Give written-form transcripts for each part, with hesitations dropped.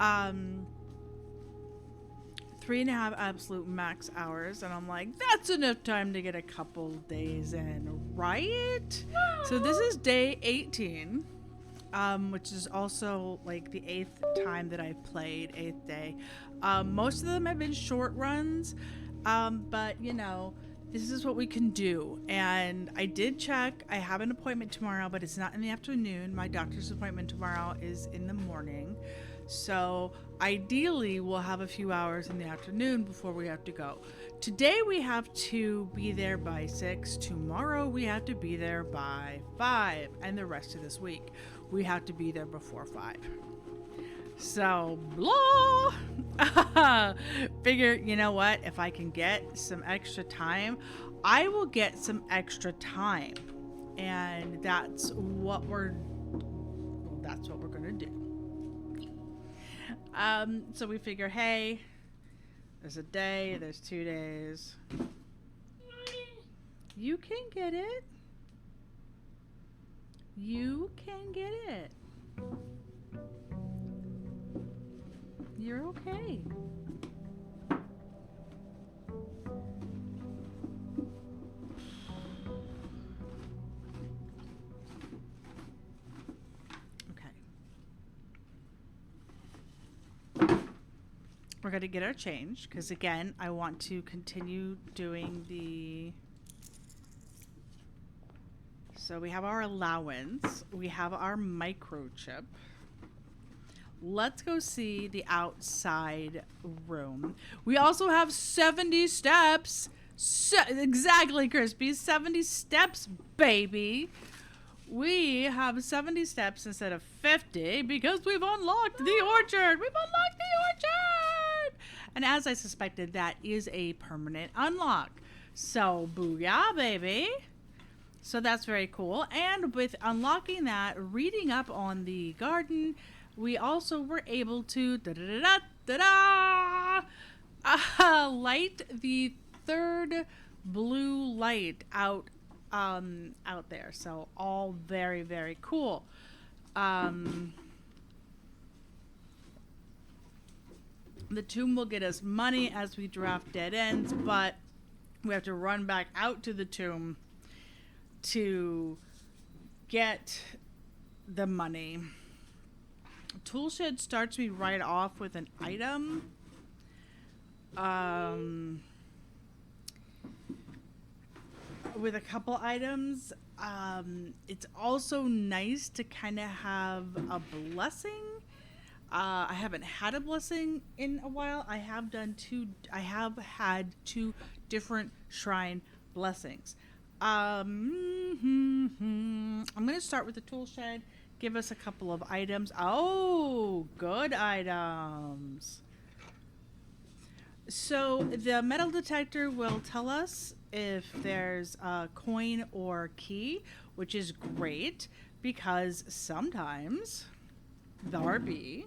Um, 3.5 absolute max hours, and I'm like, that's enough time to get a couple days in, right? So this is day 18, which is also like the 8th time that I've played, 8th day. Most of them have been short runs, but you know, this is what we can do. And I did check, I have an appointment tomorrow, but it's not in the afternoon. My doctor's appointment tomorrow is in the morning. So ideally, we'll have a few hours in the afternoon before we have to go. Today, we have to be there by 6. Tomorrow, we have to be there by 5. And the rest of this week, we have to be there before 5. So, blah! Figure, you know what? If I can get some extra time, I will get some extra time. And that's what we're going to do. So we figure, hey, there's a day, there's 2 days. You can get it. You can get it. You're okay. We're going to get our change because, again, I want to continue doing the... So we have our allowance. We have our microchip. Let's go see the outside room. We also have 70 steps. Exactly, Crispy. 70 steps, baby. We have 70 steps instead of 50 because we've unlocked the orchard. We've unlocked the orchard. And as I suspected, that is a permanent unlock. So, booyah, baby. So that's very cool. And with unlocking that, reading up on the garden, we also were able to light the 3rd blue light out there. So all very, very cool. The tomb will get us money as we draft dead ends, but we have to run back out to the tomb to get the money. Toolshed starts me right off with an item. With a couple items. It's also nice to kind of have a blessing. I haven't had a blessing in a while. I have had 2 different shrine blessings. I'm going to start with the tool shed. Give us a couple of items. Oh, good items. So the metal detector will tell us if there's a coin or key, which is great because sometimes there'll be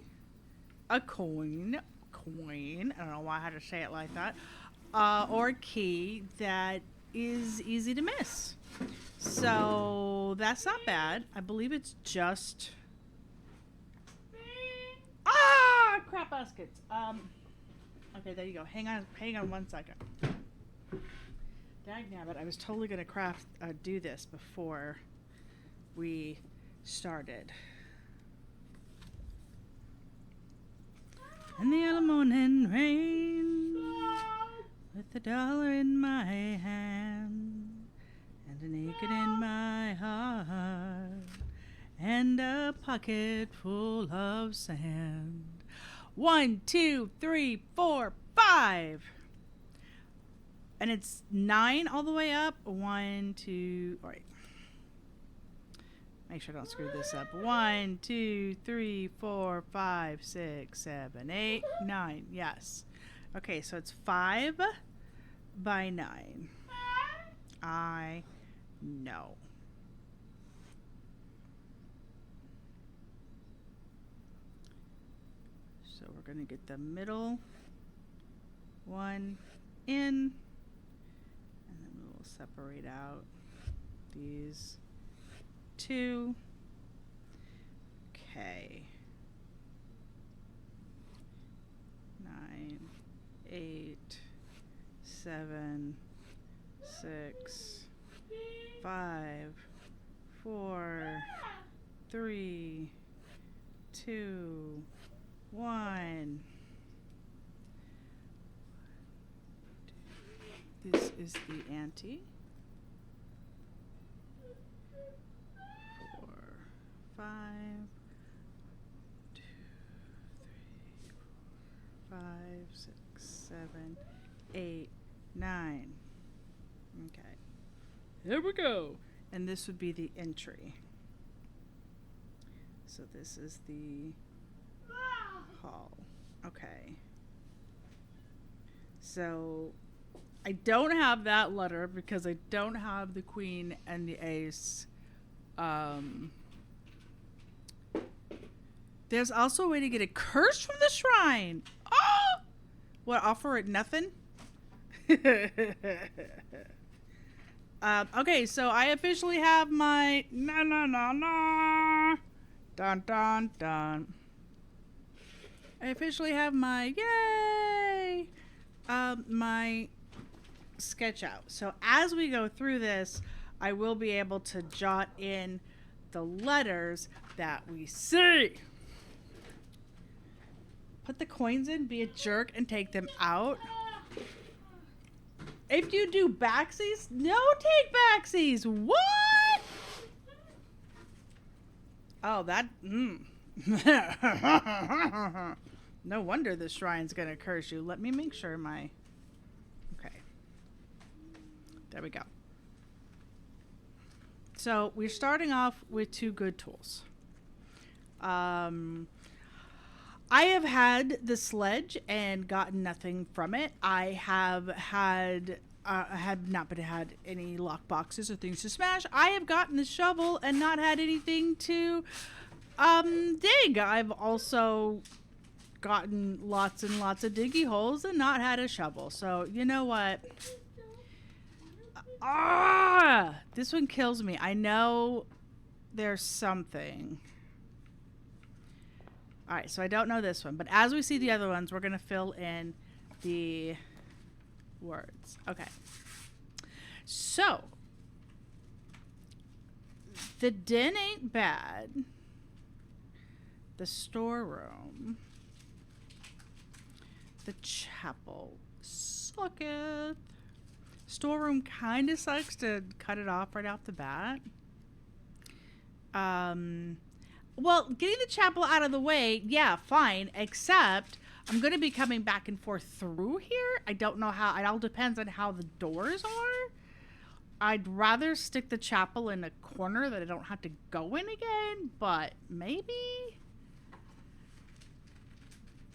a coin, I don't know why I had to say it like that, or key that is easy to miss. So that's not bad. I believe it's just... crap baskets. Okay, there you go. Hang on 1 second. Dagnabbit, I was totally going to do this before we started. In the early morning rain, with $1 in my hand, and an aching in my heart, and a pocket full of sand. 1, 2, 3, 4, 5. And it's 9 all the way up. 1, 2, all right. Make sure I don't screw this up. 1, 2, 3, 4, 5, 6, 7, 8, 9. Yes. Okay, so it's 5 by 9. I know. So we're going to get the middle one in, and then we'll separate out these 2. Okay. 7, 6, 5, 4, 3, 2, 1. This is the ante. 4, 5, 2, 3, 4, 5, 6, 7, 8, 9. Okay. Here we go. And this would be the entry. So this is the hall. Okay. So I don't have that letter because I don't have the queen and the ace. There's also a way to get a curse from the shrine. Oh! What, offer it nothing? Okay, so I officially have my dun dun dun. I officially have my yay my sketch out. So as we go through this, I will be able to jot in the letters that we see. Put the coins in, be a jerk, and take them out. If you do backsies, no take backsies. What? Oh, that. No wonder the shrine's gonna curse you. Let me make sure my. Okay. There we go. So we're starting off with 2 good tools. I have had the sledge and gotten nothing from it. I have had not been had any lock boxes or things to smash. I have gotten the shovel and not had anything to dig. I've also gotten lots and lots of diggy holes and not had a shovel. So you know what? This one kills me. I know there's something. All right, so I don't know this one, but as we see the other ones, we're going to fill in the words. Okay. So, the den ain't bad. The storeroom. The chapel sucketh. Storeroom kind of sucks to cut it off right off the bat. Well, getting the chapel out of the way, yeah, fine, except I'm going to be coming back and forth through here. I don't know how. It all depends on how the doors are. I'd rather stick the chapel in a corner that I don't have to go in again, but maybe.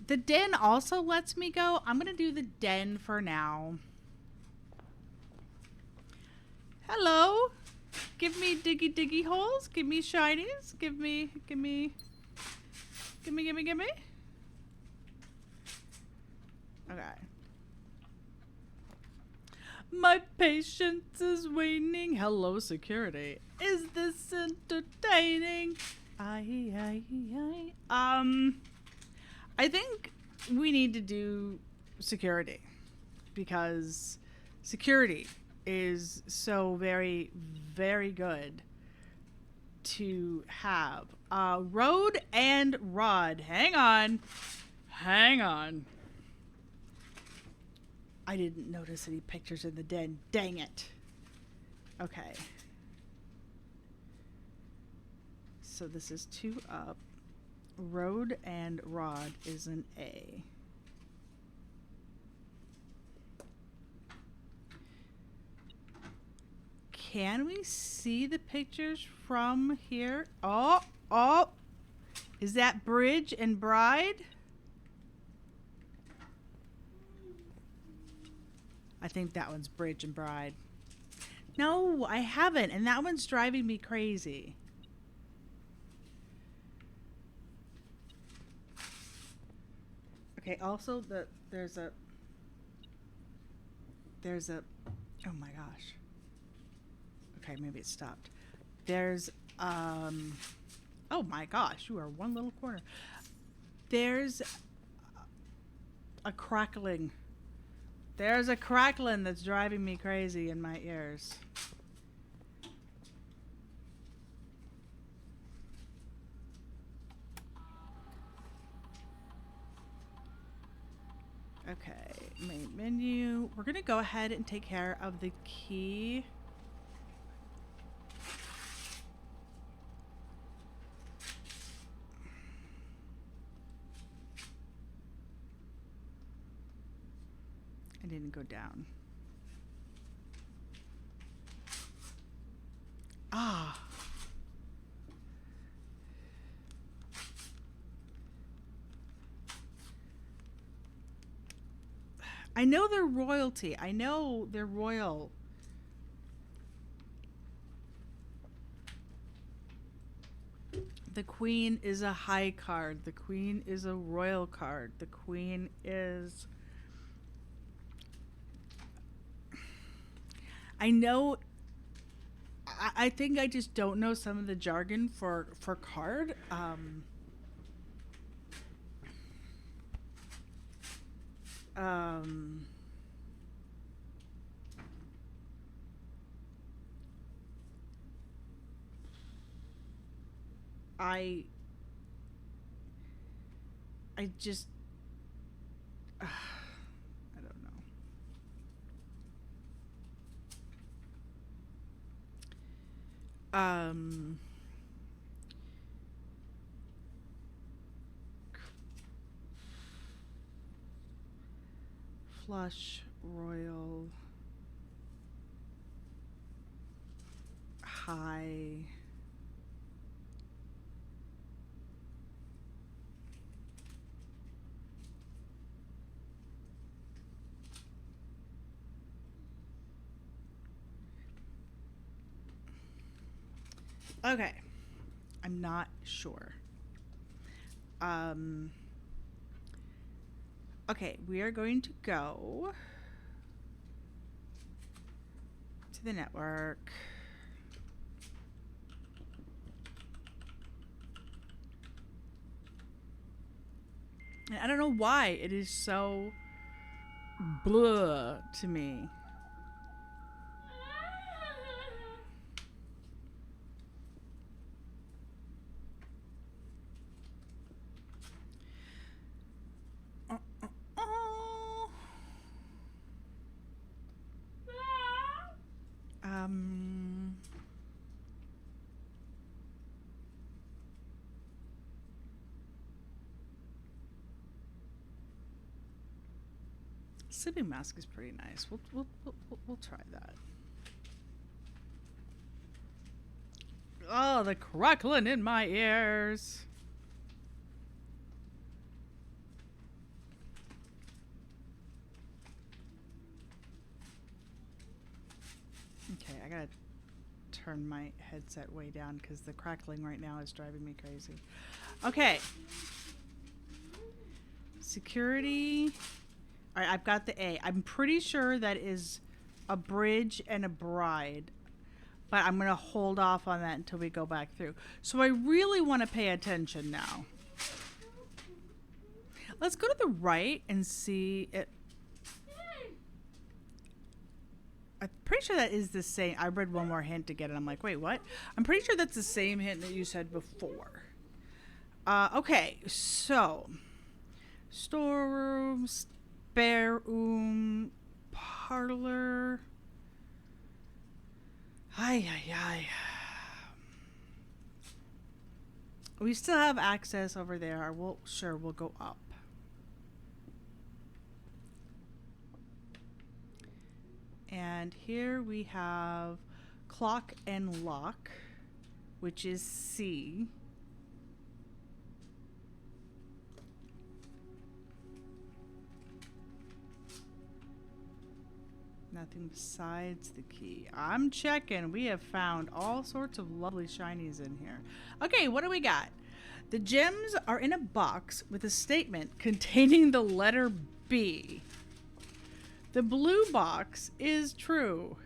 The den also lets me go. I'm going to do the den for now. Hello. Give me diggy holes. Give me shinies. Give me. Okay. My patience is waning. Hello, security. Is this entertaining? I think we need to do security because security is so very, very good to have. Road and Rod. Hang on. I didn't notice any pictures in the den. Dang it. Okay. So this is 2 up. Road and Rod is an A. Can we see the pictures from here? Oh. Is that Bridge and Bride? I think that one's Bridge and Bride. No, I haven't, and that one's driving me crazy. Okay, also there's a oh my gosh. Okay, maybe it stopped. There's oh my gosh, you are one little corner. There's a crackling There's a crackling that's driving me crazy in my ears. Okay, main menu. We're gonna go ahead and take care of the key. I didn't go down. Ah. I know they're royalty. I know they're royal. The queen is a high card. The queen is a royal card. The queen is... I know... I think I just don't know some of the jargon for card. I just I don't know. Flush, royal, high. Okay. I'm not sure. Okay, we are going to go to the network. And I don't know why it is so blah to me. Sleeping mask is pretty nice. We'll try that. Oh, the crackling in my ears. Okay, I gotta turn my headset way down because the crackling right now is driving me crazy. Okay. Security. All right, I've got the A. I'm pretty sure that is a bridge and a bride, but I'm going to hold off on that until we go back through. So I really want to pay attention now. Let's go to the right and see it. I'm pretty sure that is the same. I read one more hint to get it. I'm like, wait, what? I'm pretty sure that's the same hint that you said before. Okay, so storeroom, spare room, parlor. Ay. We still have access over there. We'll go up. And here we have clock and lock, which is C. Nothing besides the key. I'm checking. We have found all sorts of lovely shinies in here. Okay, what do we got? The gems are in a box with a statement containing the letter B. The blue box is true.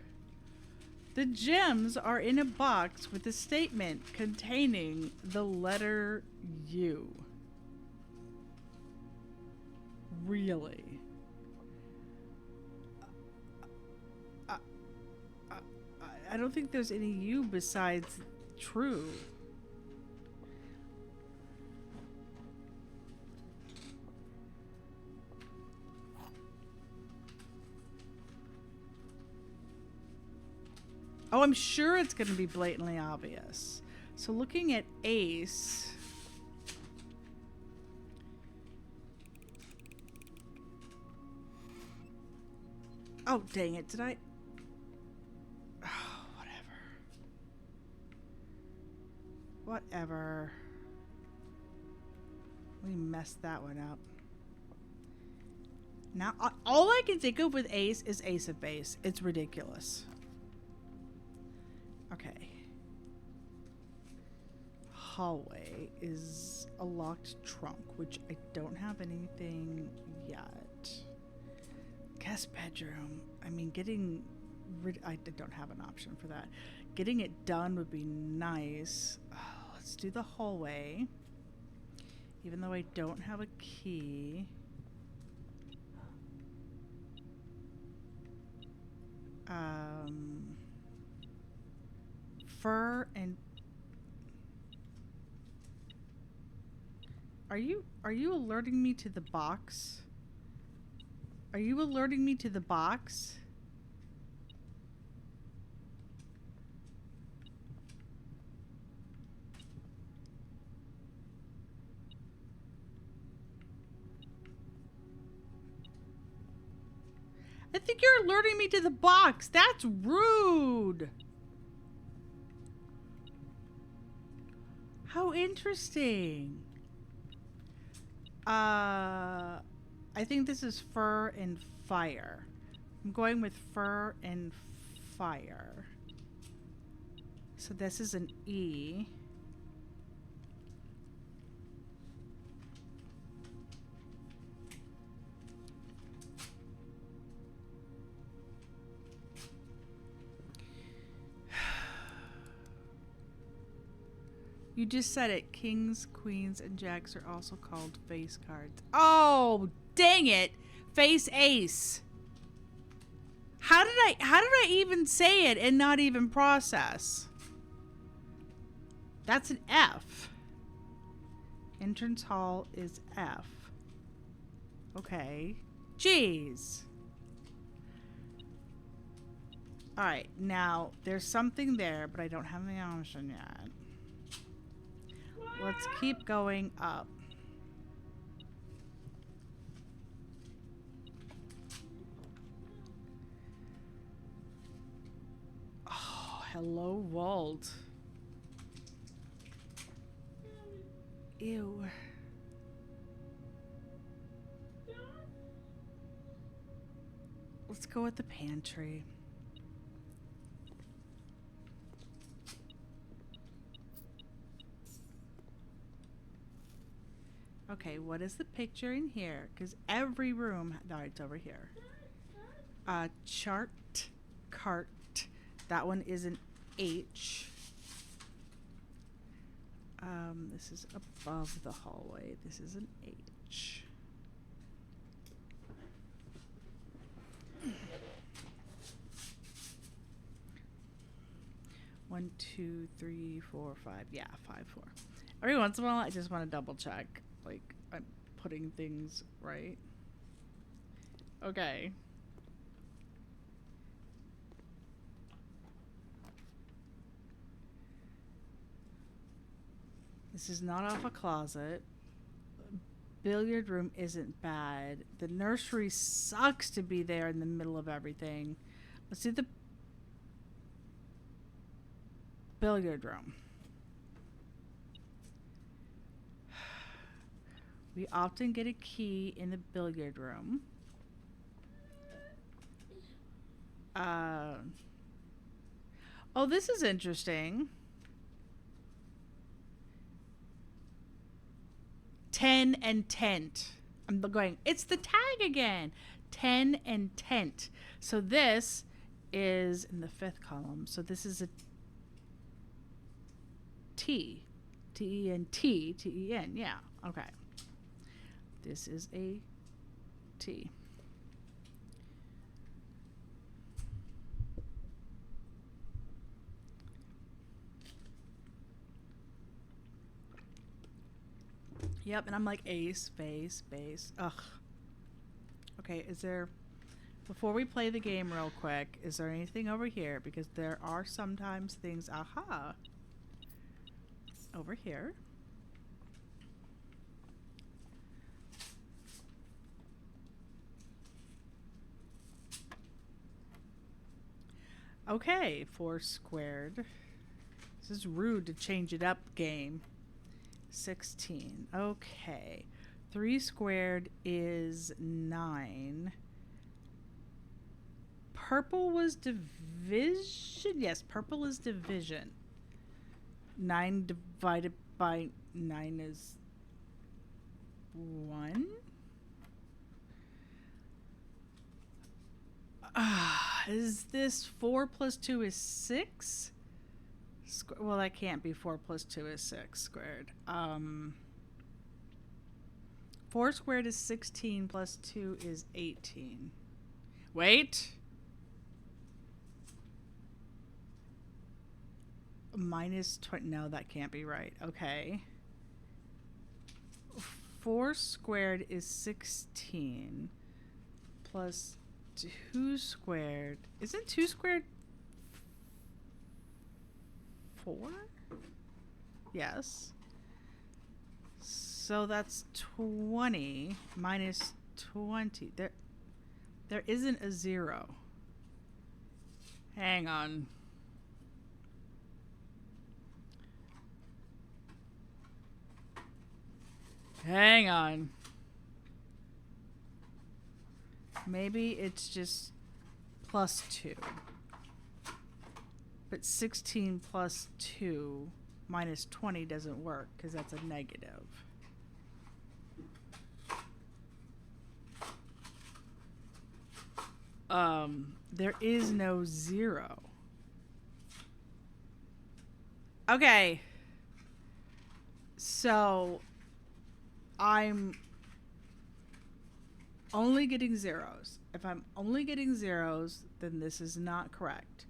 The gems are in a box with a statement containing the letter U. Really? I don't think there's any U besides true. Oh, I'm sure it's going to be blatantly obvious. So looking at ace. Oh, dang it. Did I? Oh, whatever. We messed that one up. Now, all I can think of with ace is ace of base. It's ridiculous. Okay. Hallway is a locked trunk, which I don't have anything yet. Guest bedroom. I mean, getting rid... I don't have an option for that. Getting it done would be nice. Let's do the hallway. Even though I don't have a key. Fur and... Are you alerting me to the box? Are you alerting me to the box? I think you're alerting me to the box. That's rude. How interesting. I think this is fur and fire. I'm going with fur and fire. So this is an E. You just said it. Kings, queens, and jacks are also called face cards. Oh, dang it. Face ace. How did I even say it and not even process? That's an F. Entrance hall is F. Okay. Jeez. All right. Now, there's something there, but I don't have the option yet. Let's keep going up. Oh, hello, Walt. Ew. Let's go with the pantry. Okay, what is the picture in here? Because every room... No, it's over here. Chart, cart. That one is an H. This is above the hallway. This is an H. One, two, three, four, five. Yeah, 5, 4. Every once in a while, I just want to double check. Like, I'm putting things right. Okay. This is not off a closet. Billiard room isn't bad. The nursery sucks to be there in the middle of everything. Let's do the billiard room. We often get a key in the billiard room. Oh, this is interesting. 10 and tent. I'm going, it's the tag again. 10 and tent. So this is in the 5th column. So this is a T. T-E-N-T. T-E-N. Yeah. Okay. This is a T. Yep, and I'm like A space, base. Ugh. Okay, is there... Before we play the game real quick, is there anything over here? Because there are sometimes things... Aha! Over here. Okay, 4 squared. This is rude to change it up, game. 16. Okay. 3 squared is 9. Purple was division? Yes, purple is division. 9 divided by 9 is 1. Is this 4 plus 2 is 6? Well, that can't be 4 plus 2 is 6 squared. 4 squared is 16 plus 2 is 18. Wait. Minus 20. No, that can't be right. Okay. 4 squared is 16 plus 2 squared. Isn't 2 squared 4? Yes. So that's 20 minus 20. There isn't a 0. Hang on. Hang on. Maybe it's just plus 2. But 16 plus 2 minus 20 doesn't work because that's a negative. There is no 0. Okay. So I'm only getting zeros. If I'm only getting zeros, then this is not correct.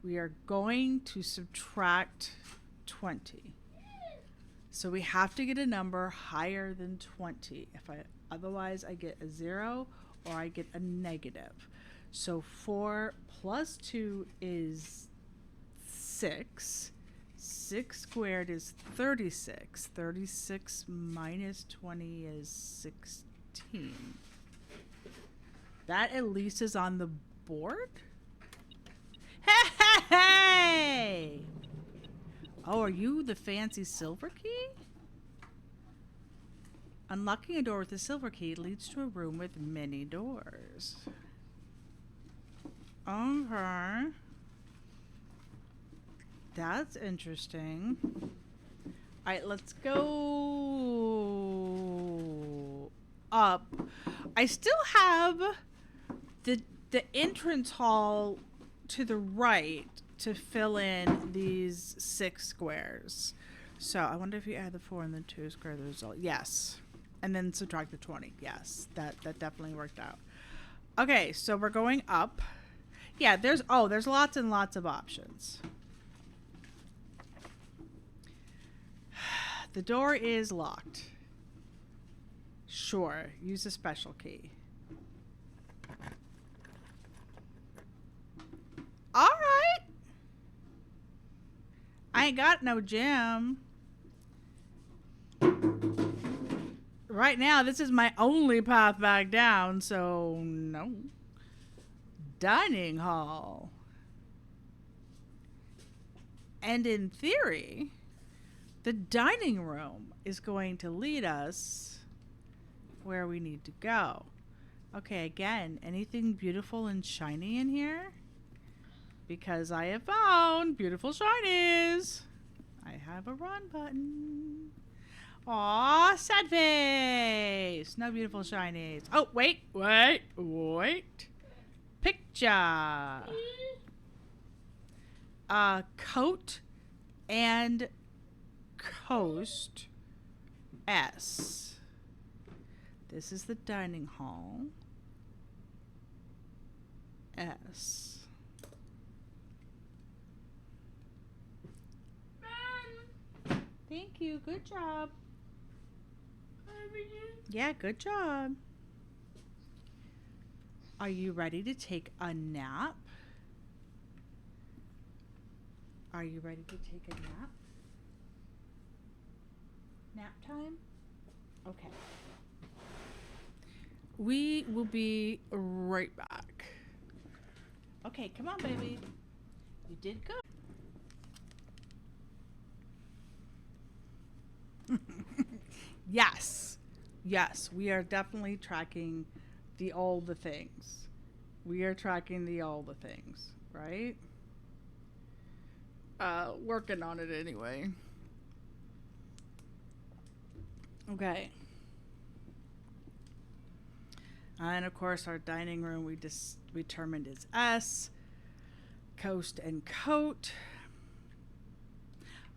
We are going to subtract 20. So we have to get a number higher than 20. Otherwise I get a 0 or I get a negative. So 4 plus 2 is 6. 6 squared is 36. 36 minus 20 is 16. That at least is on the board? Hey! Oh, are you the fancy silver key? Unlocking a door with a silver key leads to a room with many doors. Okay. That's interesting. Alright, let's go up. I still have the entrance hall to the right to fill in these 6 squares. So I wonder if you add the 4 and the 2 square the result. Yes. And then subtract the 20. Yes. That definitely worked out. Okay, so we're going up. Yeah, there's lots and lots of options. The door is locked. Sure, use a special key. All right. I ain't got no gem. Right now, this is my only path back down, so no. Dining hall. And in theory, the dining room is going to lead us where we need to go. Okay, again, anything beautiful and shiny in here? Because I have found beautiful shinies. I have a run button. Aw, sad face. No beautiful shinies. Oh, wait. Picture. Coat and coast S. This is the dining hall. S. Thank you. Good job. everything? Yeah, good job. Are you ready to take a nap? Are you ready to take a nap? Nap time? Okay. We will be right back. Okay, come on, baby. You did good. Yes. Yes, we are definitely tracking all the things. We are tracking all the things, right? Working on it anyway. Okay. And of course, our dining room we determined is S. Coast and coat.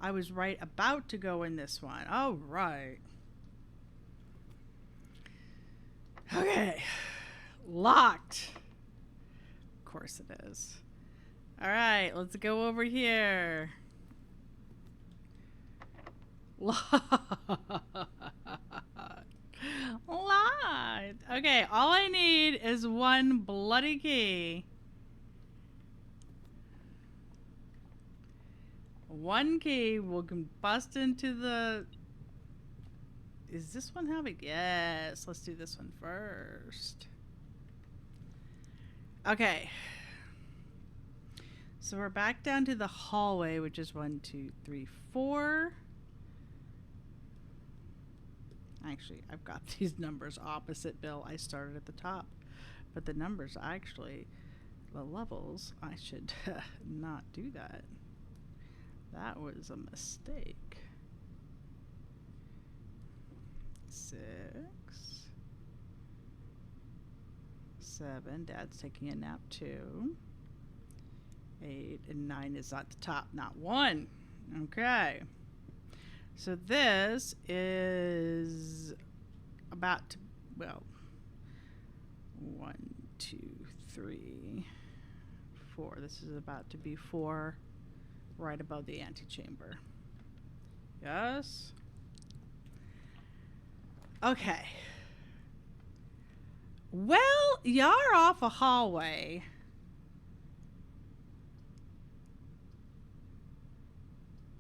I was right about to go in this one. All right. Okay. Locked. Of course it is. All right, let's go over here. Locked. Locked. Okay, all I need is one bloody key. One key will bust into the... Is this one having... Yes, let's do this one first. Okay. So we're back down to the hallway, which is 1, 2, 3, 4. Actually, I've got these numbers opposite, Bill. I started at the top. But the numbers actually, the levels, I should not do that. That was a mistake. 6, 7. Dad's taking a nap too. 8 and 9 is at the top, not 1. Okay. So this is about to, well, 1, 2, 3, 4. This is about to be 4, right above the antechamber. Yes. Okay. Well, y'all are off a hallway.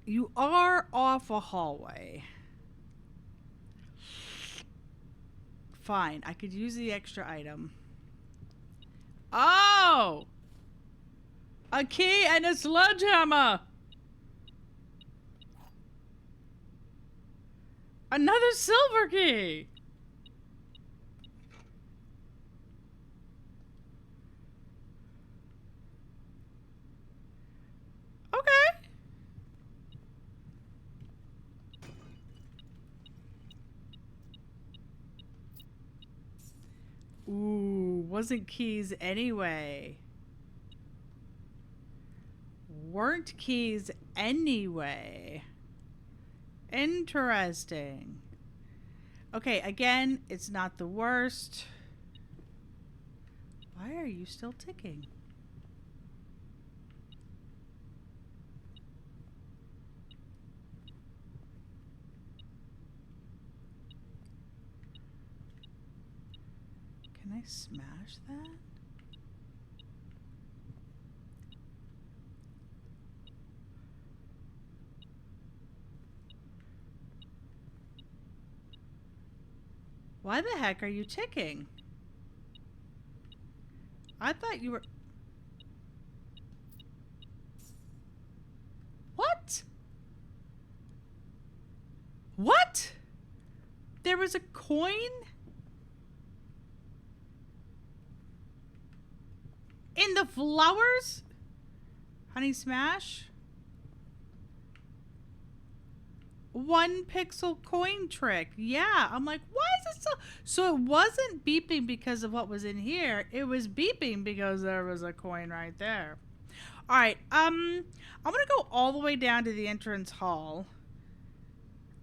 You are off a hallway. Fine, I could use the extra item. Oh! A key and a sledgehammer! Another silver key! Okay. Ooh, wasn't keys anyway. Weren't keys anyway. Interesting. Okay, again, it's not the worst. Why are you still ticking? Can I smash that? Why the heck are you ticking? I thought you were... What? What? There was a coin? In the flowers? Honey Smash? 1 pixel coin trick. Yeah, I'm like, why is it so it wasn't beeping because of what was in here. It was beeping because there was a coin right there. All right, I'm gonna go all the way down to the entrance hall.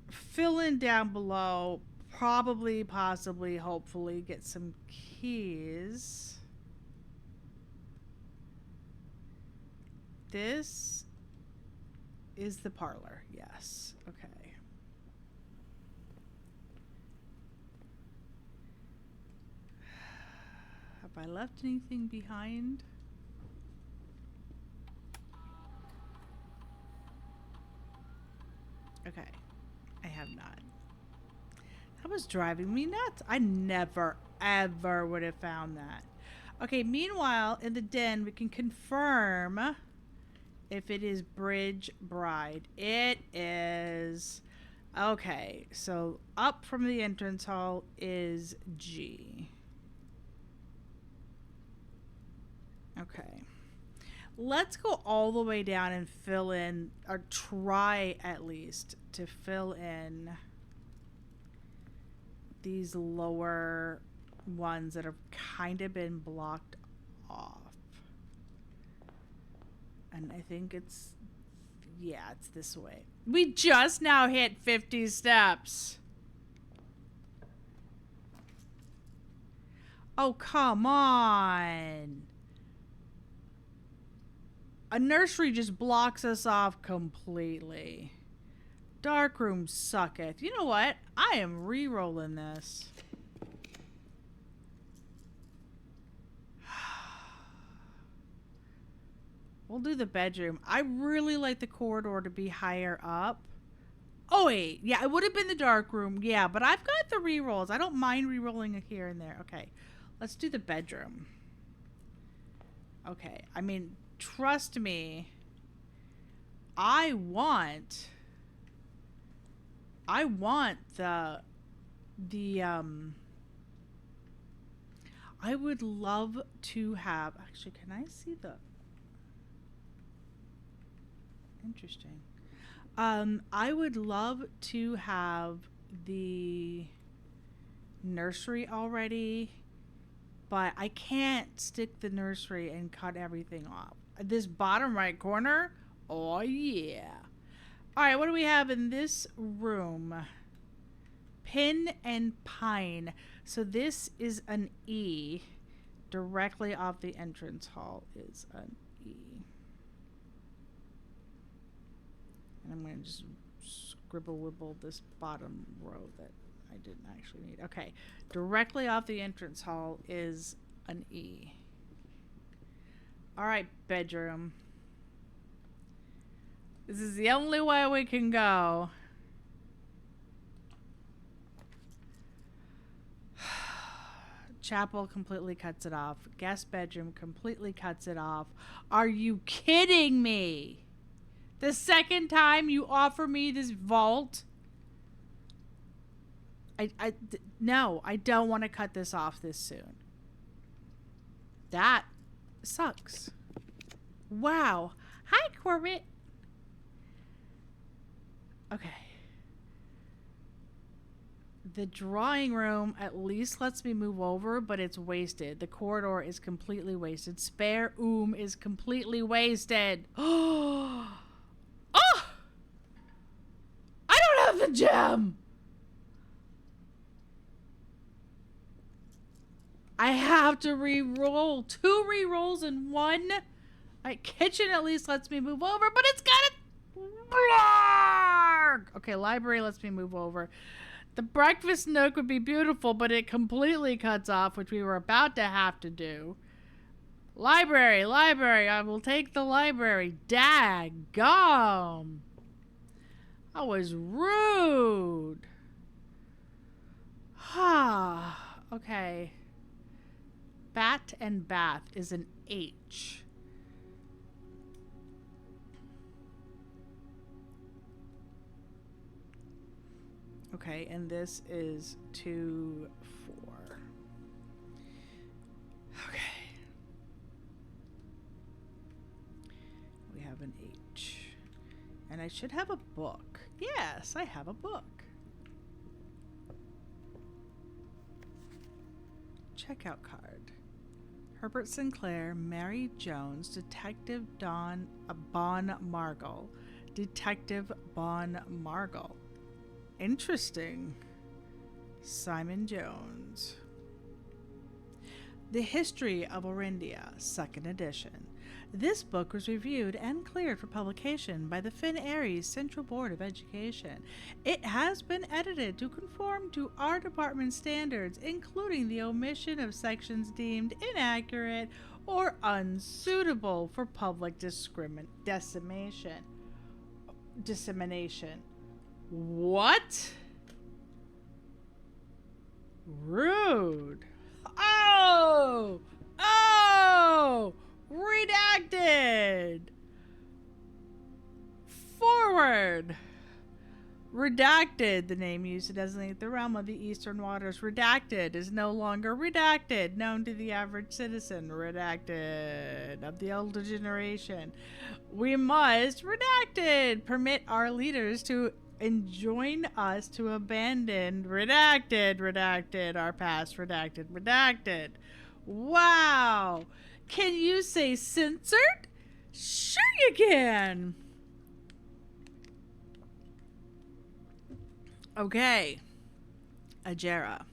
Fill in down below. Probably, possibly, hopefully get some keys. This is the parlor. Yes. Okay. Have I left anything behind? Okay. I have not. That was driving me nuts. I never, ever would have found that. Okay, meanwhile, in the den, we can confirm if it is Bridge Bride. It is. Okay, so up from the entrance hall is G. Okay. Let's go all the way down and fill in, or try at least to fill in these lower ones that have kind of been blocked off. And I think it's, yeah, it's this way. We just now hit 50 steps. Oh, come on. A nursery just blocks us off completely. Darkroom sucketh. You know what? I am re-rolling this. We'll do the bedroom. I really like the corridor to be higher up. Oh, wait. Yeah, it would have been the dark room. Yeah, but I've got the re-rolls. I don't mind re-rolling it here and there. Okay, let's do the bedroom. Okay, I mean, trust me. I want the I would love to have, actually, can I see the, interesting. I would love to have the nursery already, but I can't stick the nursery and cut everything off. This bottom right corner, oh yeah. All right, what do we have in this room? Pin and Pine. So this is an E. Directly off the entrance hall is an E. And I'm going to just scribble wibble this bottom row that I didn't actually need. Okay, directly off the entrance hall is an E. All right, bedroom. This is the only way we can go. Chapel completely cuts it off. Guest bedroom completely cuts it off. Are you kidding me? The second time you offer me this vault, no, I don't want to cut this off this soon. That sucks. Wow. Hi, Corbett. Okay. The drawing room at least lets me move over, but it's wasted. The corridor is completely wasted. Spare room is completely wasted. Oh! Oh! I don't have the gem! I have to re-roll. 2 re-rolls in one. Kitchen at least lets me move over, but it's got a... Okay, library lets me move over. The breakfast nook would be beautiful, but it completely cuts off, which we were about to have to do. Library. I will take the library. Daggum. I was rude. Okay. Bat and bath is an H. Okay, and this is 2, 4. Okay. We have an H. And I should have a book. Yes, I have a book. Checkout card. Herbert Sinclair, Mary Jones, Detective Bon Margle. Detective Bon Margle. Interesting. Simon Jones. The History of Orindia, 2nd edition. This book was reviewed and cleared for publication by the Finn Aries Central Board of Education. It has been edited to conform to our department standards, including the omission of sections deemed inaccurate or unsuitable for public dissemination. What? Rude. Oh! Redacted! Forward! Redacted, the name used to designate the realm of the Eastern Waters. Redacted is no longer redacted, known to the average citizen. Redacted of the older generation. We must, redacted, permit our leaders to enjoin us to abandon, redacted, our past, redacted. Wow! Can you say censored? Sure you can! Okay. Agera.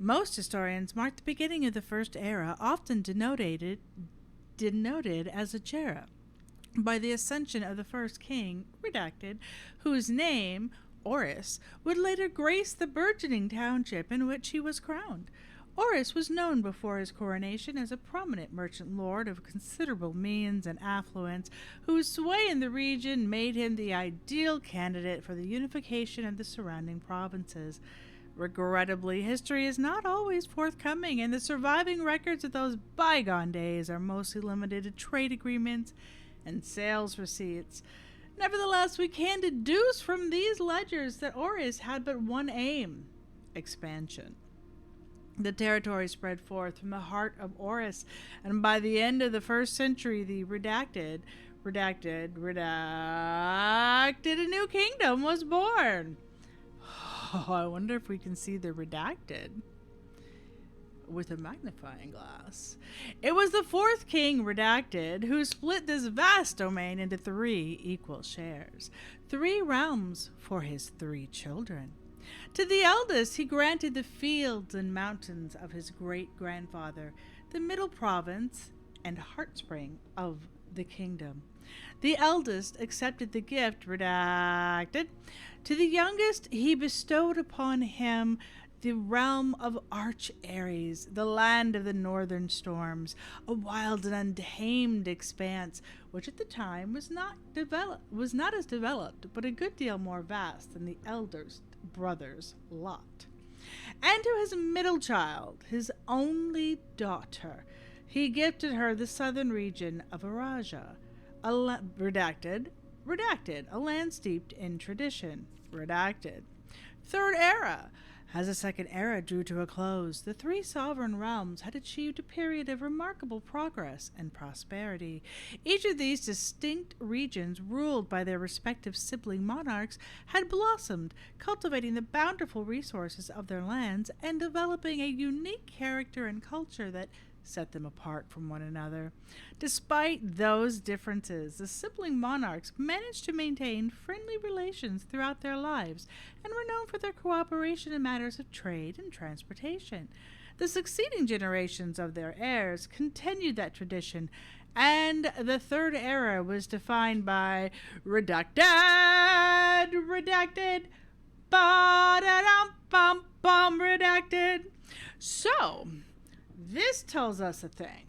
Most historians mark the beginning of the First Era, often denoted as Agera, by the ascension of the first king, redacted, whose name, Oris, would later grace the burgeoning township in which he was crowned. Oris was known before his coronation as a prominent merchant lord of considerable means and affluence, whose sway in the region made him the ideal candidate for the unification of the surrounding provinces. Regrettably, history is not always forthcoming, and the surviving records of those bygone days are mostly limited to trade agreements and sales receipts. Nevertheless, we can deduce from these ledgers that Oris had but one aim: expansion. The territory spread forth from the heart of Oris, and by the end of the 1st century, the redacted, a new kingdom was born. Oh, I wonder if we can see the redacted with a magnifying glass. It was the 4th king, redacted, who split this vast domain into 3 equal shares, 3 realms for his 3 children. To the eldest he granted the fields and mountains of his great-grandfather, the middle province and heartspring of the kingdom. The eldest accepted the gift, redacted. To the youngest he bestowed upon him the realm of Arch Ares, the land of the northern storms, a wild and untamed expanse, which at the time was not as developed, but a good deal more vast than the eldest brother's lot. And to his middle child, his only daughter, he gifted her the southern region of Araja, redacted, a land steeped in tradition, redacted. 3rd Era. As the 2nd Era drew to a close, the 3 sovereign realms had achieved a period of remarkable progress and prosperity. Each of these distinct regions, ruled by their respective sibling monarchs, had blossomed, cultivating the bountiful resources of their lands and developing a unique character and culture that set them apart from one another. Despite those differences, the sibling monarchs managed to maintain friendly relations throughout their lives and were known for their cooperation in matters of trade and transportation. The succeeding generations of their heirs continued that tradition, and the 3rd Era was defined by redacted, ba-da-dum-bum-bum, redacted. So, this tells us a thing.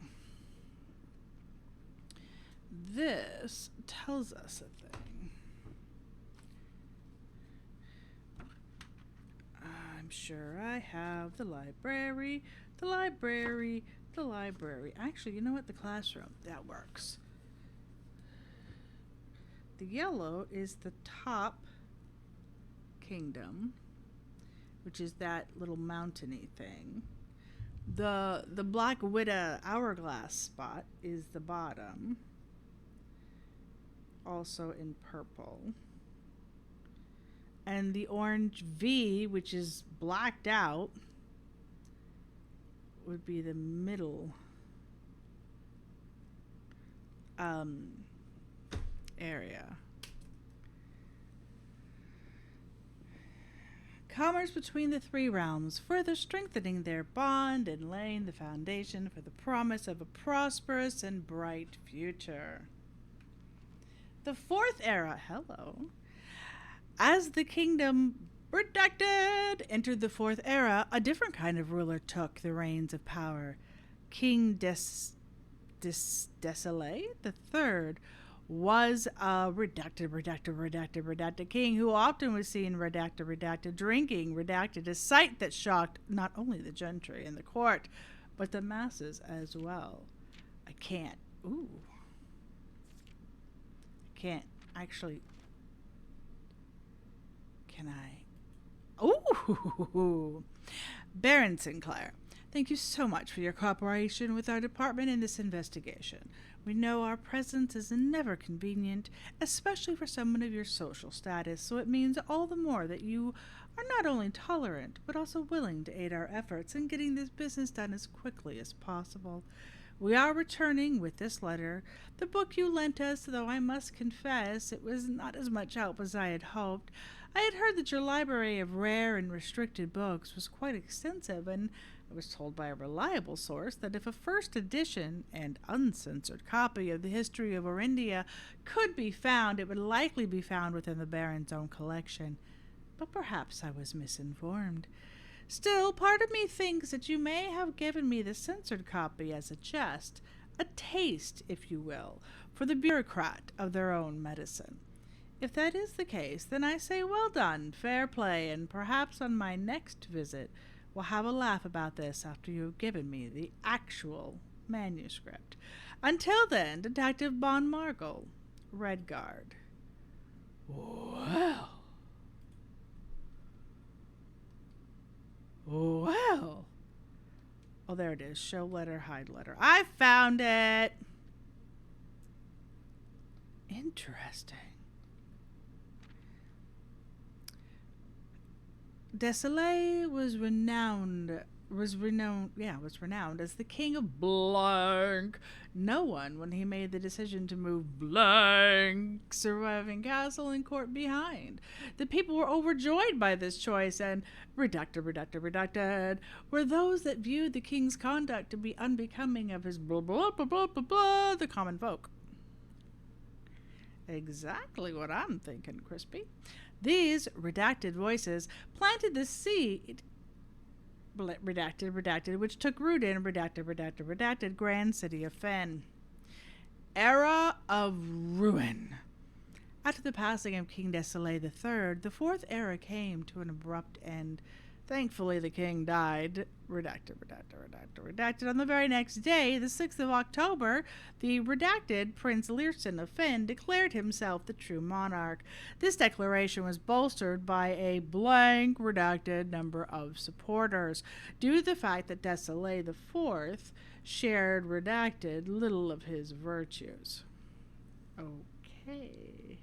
I'm sure I have the library. Actually, you know what? The classroom. That works. The yellow is the top kingdom, which is that little mountainy thing. The black widow hourglass spot is the bottom, also in purple. And the orange V, which is blacked out, would be the middle area. commerce between the three realms, further strengthening their bond and laying the foundation for the promise of a prosperous and bright future. The fourth era, hello. As the kingdom redacted entered the fourth era, a different kind of ruler took the reins of power. King Desolé the Third was a redacted king who often was seen redacted drinking, redacted, a sight that shocked not only the gentry and the court, but the masses as well. I can't actually, can I? Ooh! Baron Sinclair, thank you so much for your cooperation with our department in this investigation. We know our presence is never convenient, especially for someone of your social status, so it means all the more that you are not only tolerant, but also willing to aid our efforts in getting this business done as quickly as possible. We are returning with this letter the book you lent us, though I must confess it was not as much help as I had hoped. I had heard that your library of rare and restricted books was quite extensive, and I was told by a reliable source that if a first edition and uncensored copy of the history of Orindia could be found, it would likely be found within the Baron's own collection. But perhaps I was misinformed. Still, part of me thinks that you may have given me the censored copy as a jest, a taste, if you will, for the bureaucrat of their own medicine. If that is the case, then I say well done, fair play, and perhaps on my next visit we'll have a laugh about this after you've given me the actual manuscript. Until then, Detective Bon Margul, Redguard. Well. Well. Oh, there it is. Show letter, hide letter. I found it. Interesting. Desolé was renowned as the king of blank. No one, when he made the decision to move blank surviving castle and court behind. The people were overjoyed by this choice, and redacted were those that viewed the king's conduct to be unbecoming of his blah blah blah blah blah blah, the common folk. Exactly what I'm thinking, Crispy. These redacted voices planted the seed, redacted, which took root in redacted, grand city of Fen. Era of ruin. After the passing of King Desolé III, the fourth era came to an abrupt end. Thankfully, the king died. Redacted. On the very next day, the 6th of October, the redacted Prince Learson of Fen declared himself the true monarch. This declaration was bolstered by a blank redacted number of supporters, due to the fact that Desolé IV shared redacted little of his virtues. Okay.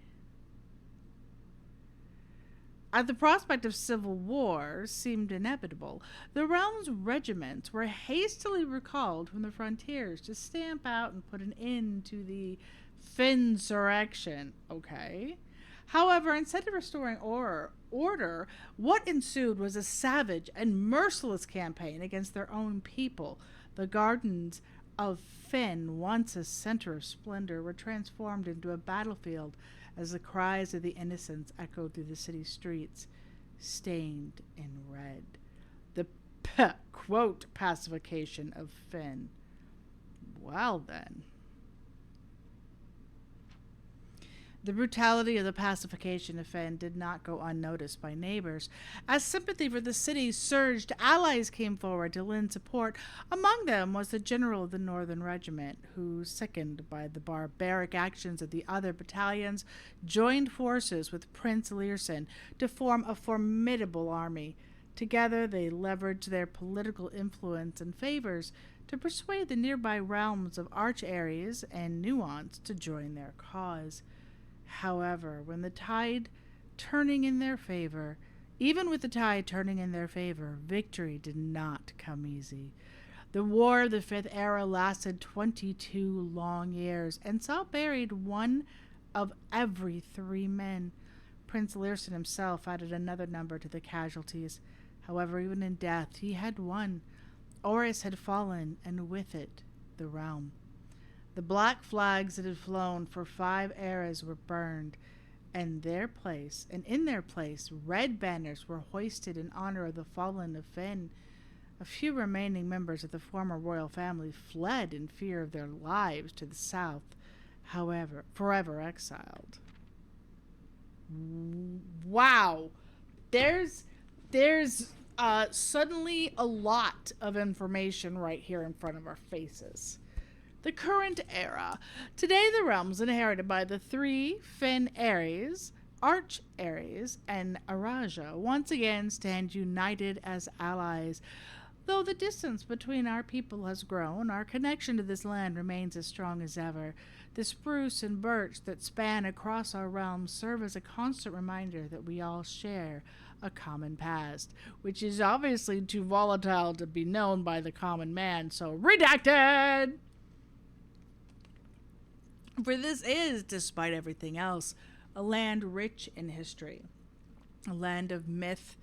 As the prospect of civil war seemed inevitable, the realm's regiments were hastily recalled from the frontiers to stamp out and put an end to the Finsurrection. Okay. However, instead of restoring order, what ensued was a savage and merciless campaign against their own people. The gardens of Fen, once a center of splendor, were transformed into a battlefield as the cries of the innocents echoed through the city streets, stained in red. The quote pacification of Fen. Well then. The brutality of the pacification of Fen did not go unnoticed by neighbors. As sympathy for the city surged, allies came forward to lend support. Among them was the general of the Northern Regiment, who, sickened by the barbaric actions of the other battalions, joined forces with Prince Learson to form a formidable army. Together they leveraged their political influence and favors to persuade the nearby realms of Arch-Aries and Nuance to join their cause. However, when the tide turning in their favor, even with the tide turning in their favor, victory did not come easy. The War of the Fifth Era lasted 22 long years and saw buried one of every 3 men. Prince Learson himself added another number to the casualties. However, even in death, he had won. Oris had fallen, and with it, the realm. The black flags that had flown for 5 eras were burned, and in their place, red banners were hoisted in honor of the fallen of Fynn. A few remaining members of the former royal family fled in fear of their lives to the south, however, forever exiled. Wow. There's suddenly a lot of information right here in front of our faces. The current era. Today the realm is inherited by the 3 Fynn Ares, Arch Ares, and Araja, once again stand united as allies. Though the distance between our people has grown, our connection to this land remains as strong as ever. The spruce and birch that span across our realm serve as a constant reminder that we all share a common past, which is obviously too volatile to be known by the common man, so redacted! For this is, despite everything else, a land rich in history, a land of myth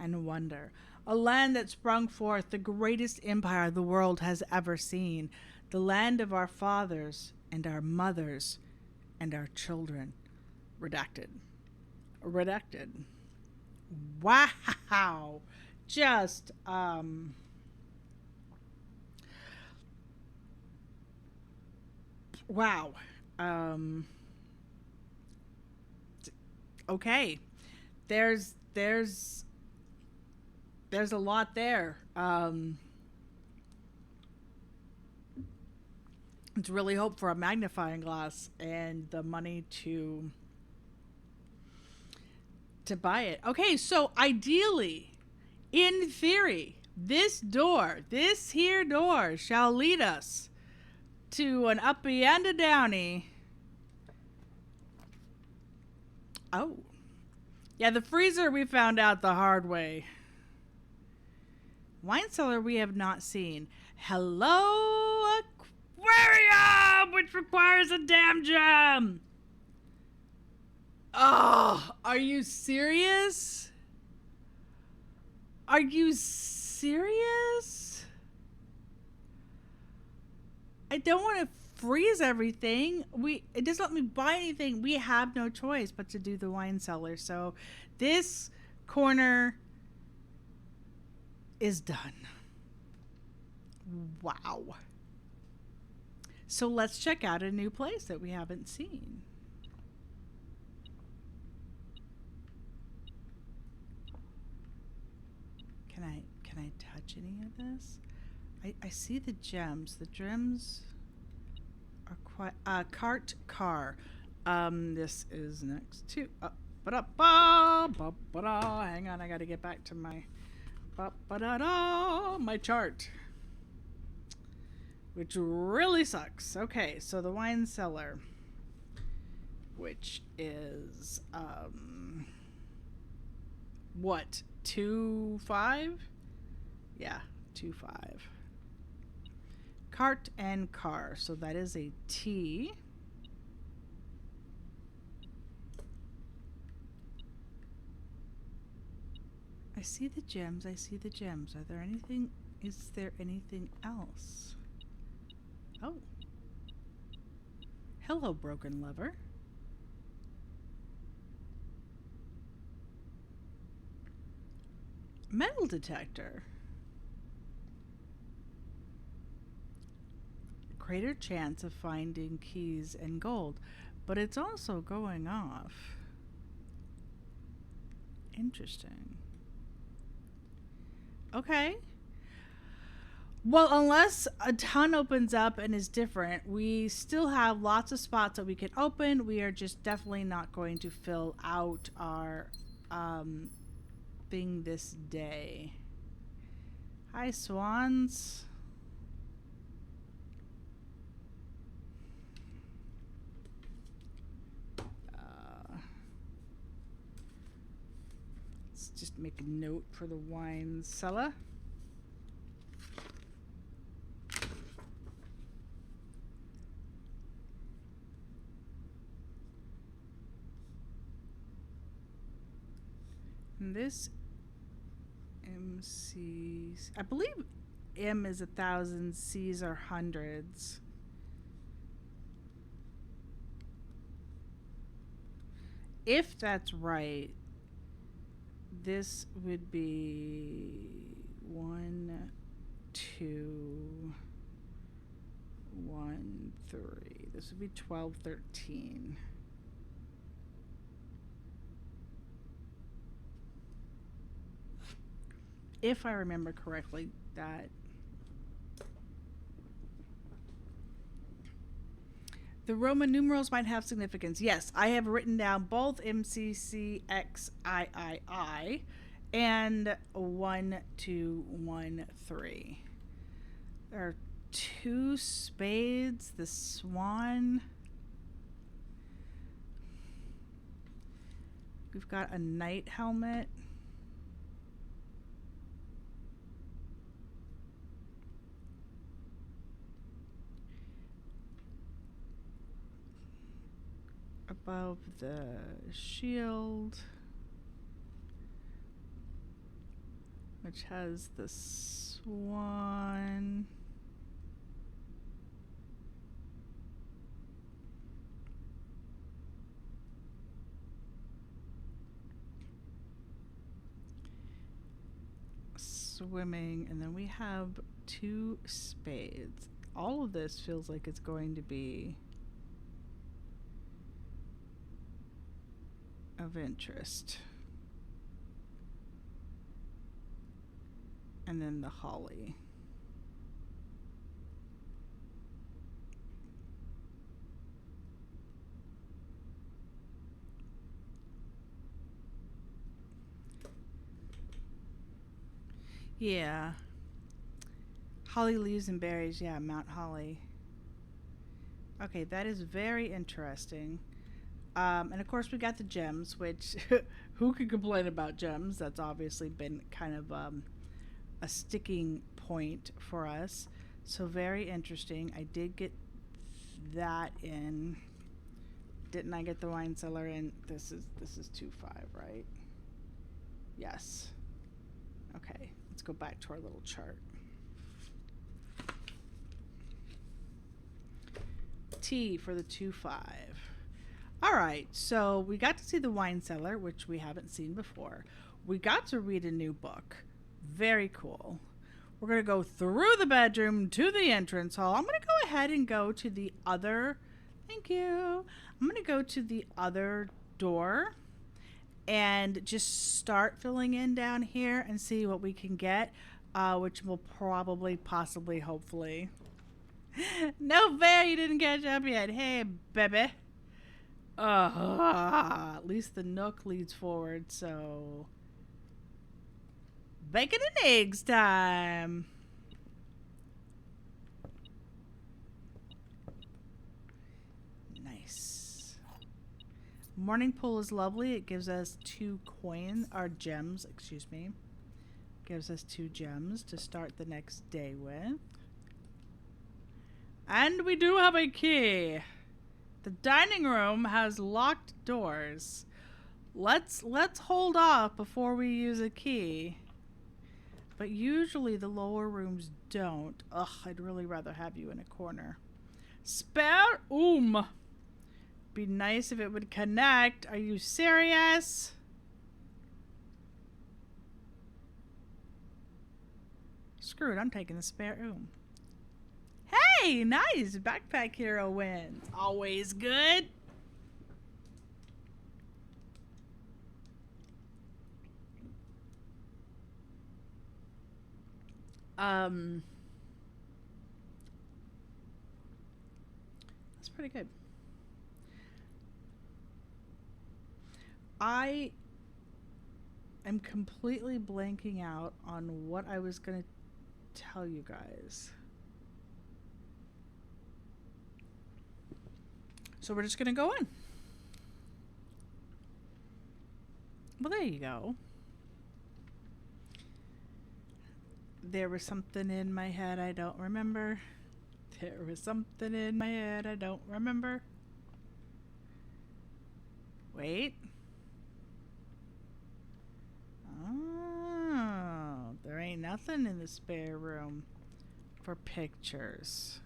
and wonder, a land that sprung forth the greatest empire the world has ever seen, the land of our fathers and our mothers and our children. Redacted. Redacted. Wow. Just, wow. Okay. There's a lot there. To really hope for a magnifying glass and the money to buy it. Okay, so ideally, in theory, this here door shall lead us to an uppy and a downy. Oh. Yeah, the freezer we found out the hard way. Wine cellar we have not seen. Hello, aquarium, which requires a damn gem. Oh, are you serious? Are you serious? I don't want to freeze everything. It doesn't let me buy anything. We have no choice but to do the wine cellar. So this corner is done. Wow. So let's check out a new place that we haven't seen. Can I touch any of this? I see the gems. The gems are quite cart car. This is next to hang on, I gotta get back to my my chart, which really sucks. Okay, so the wine cellar, which is what, 2.5? Yeah, 2.5. Cart and car, so that is a T. I see the gems. I see the gems. Are there anything? Is there anything else? Oh. Hello, broken lover. Metal detector. Greater chance of finding keys and gold, but it's also going off. Interesting. Okay. Well, unless a ton opens up and is different, we still have lots of spots that we can open. We are just definitely not going to fill out our thing this day. Hi, swans. Let's just make a note for the wine cellar. And this MC, I believe M is 1,000, C's are hundreds. If that's right, this would be 1, 2, 1, 3. This would be 12, 13. If I remember correctly, that the Roman numerals might have significance. Yes, I have written down both MCCXIII and 1213. There are 2 spades, the swan. We've got a knight helmet. Above the shield, which has the swan. Swimming, and then we have 2 spades. All of this feels like it's going to be of interest. And then the holly. Yeah. Holly leaves and berries. Yeah, Mount Holly. Okay, that is very interesting. And of course, we got the gems, which who could complain about gems? That's obviously been kind of a sticking point for us. So very interesting. I did get that in. Didn't I get the wine cellar in? This is 2-5, right? Yes. Okay, let's go back to our little chart. T for the 2-5. All right, so we got to see the wine cellar, which we haven't seen before. We got to read a new book. Very cool. We're going to go through the bedroom to the entrance hall. I'm going to go ahead and go to the other, thank you. I'm going to go to the other door and just start filling in down here and see what we can get, which will probably, possibly, hopefully. No bear, you didn't catch up yet. Hey, baby. At least the nook leads forward, so bacon and eggs time. Nice. Morning pool is lovely. It gives us 2 gems, excuse me. Gives us 2 gems to start the next day with. And we do have a key. The dining room has locked doors. Let's hold off before we use a key. But usually the lower rooms don't. Ugh, I'd really rather have you in a corner. Spare room. Be nice if it would connect. Are you serious? Screw it, I'm taking the spare room. Hey, nice. Backpack hero wins. Always good. That's pretty good. I am completely blanking out on what I was going to tell you guys. So we're just going to go in. Well, there you go. There was something in my head I don't remember. There was something in my head I don't remember. Wait. Oh, there ain't nothing in the spare room for pictures.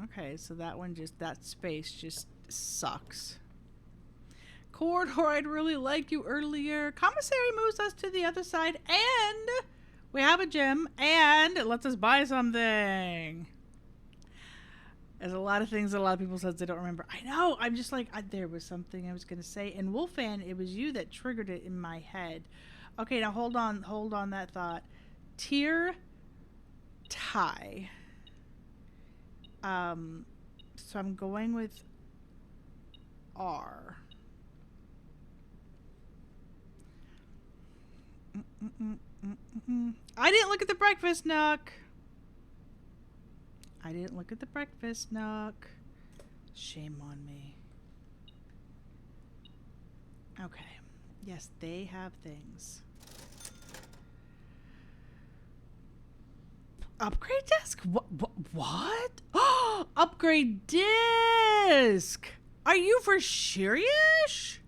Okay, so that one just, that space just sucks. Corridor, I'd really like you earlier. Commissary moves us to the other side, and we have a gym, and it lets us buy something. There's a lot of things that a lot of people said they don't remember. I know. I'm just like, there was something I was going to say. And Wolfan, it was you that triggered it in my head. Okay, now hold on that thought. Tier tie. So I'm going with R. I didn't look at the breakfast nook. I didn't look at the breakfast nook. Shame on me. Okay. Yes, they have things. Upgrade disc? What? Oh, upgrade disc! Are you for serious?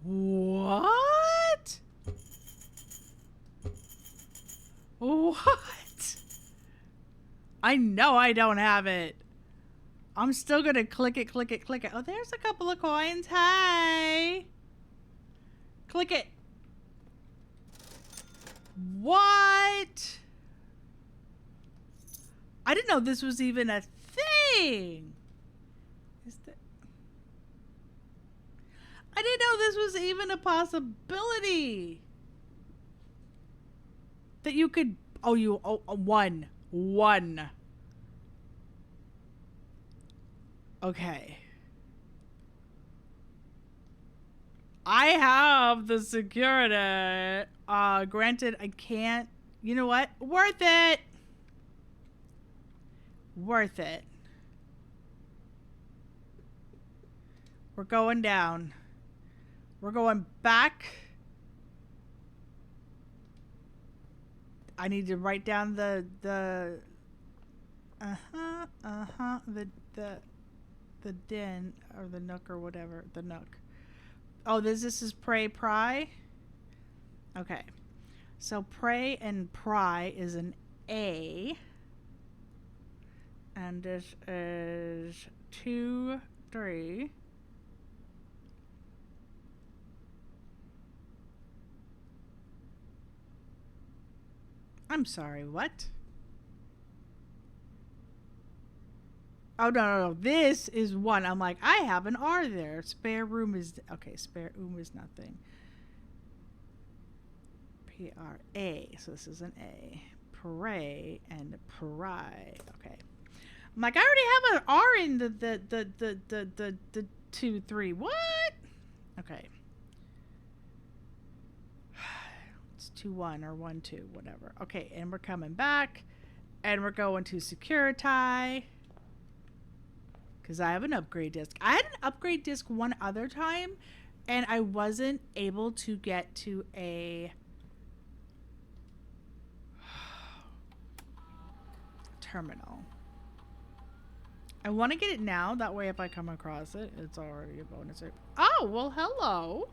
What? What? I know I don't have it. I'm still gonna click it. Oh, there's a couple of coins. Hey! Click it. What? I didn't know this was even a thing. I didn't know this was even a possibility. That you could... one. Okay. I have the security. Granted, I can't... You know what? Worth it. Worth it. We're going down. We're going back. I need to write down the den or the nook or whatever, the nook. Oh, this is pray. Okay. So pray and pry is an A. And this is 2, 3. I'm sorry, what? Oh, no. This is 1. I'm like, I have an R there. Spare room is... Okay, spare room is nothing. P-R-A. So this is an A. Pray and pry. Okay. I'm like, I already have an R in the 2, 3. What? Okay. It's 2, 1 or 1, 2, whatever. Okay, and we're coming back. And we're going to Security. Because I have an upgrade disc. I had an upgrade disc one other time. And I wasn't able to get to a... terminal. I want to get it now. That way if I come across it, it's already a bonus. Oh, well, hello.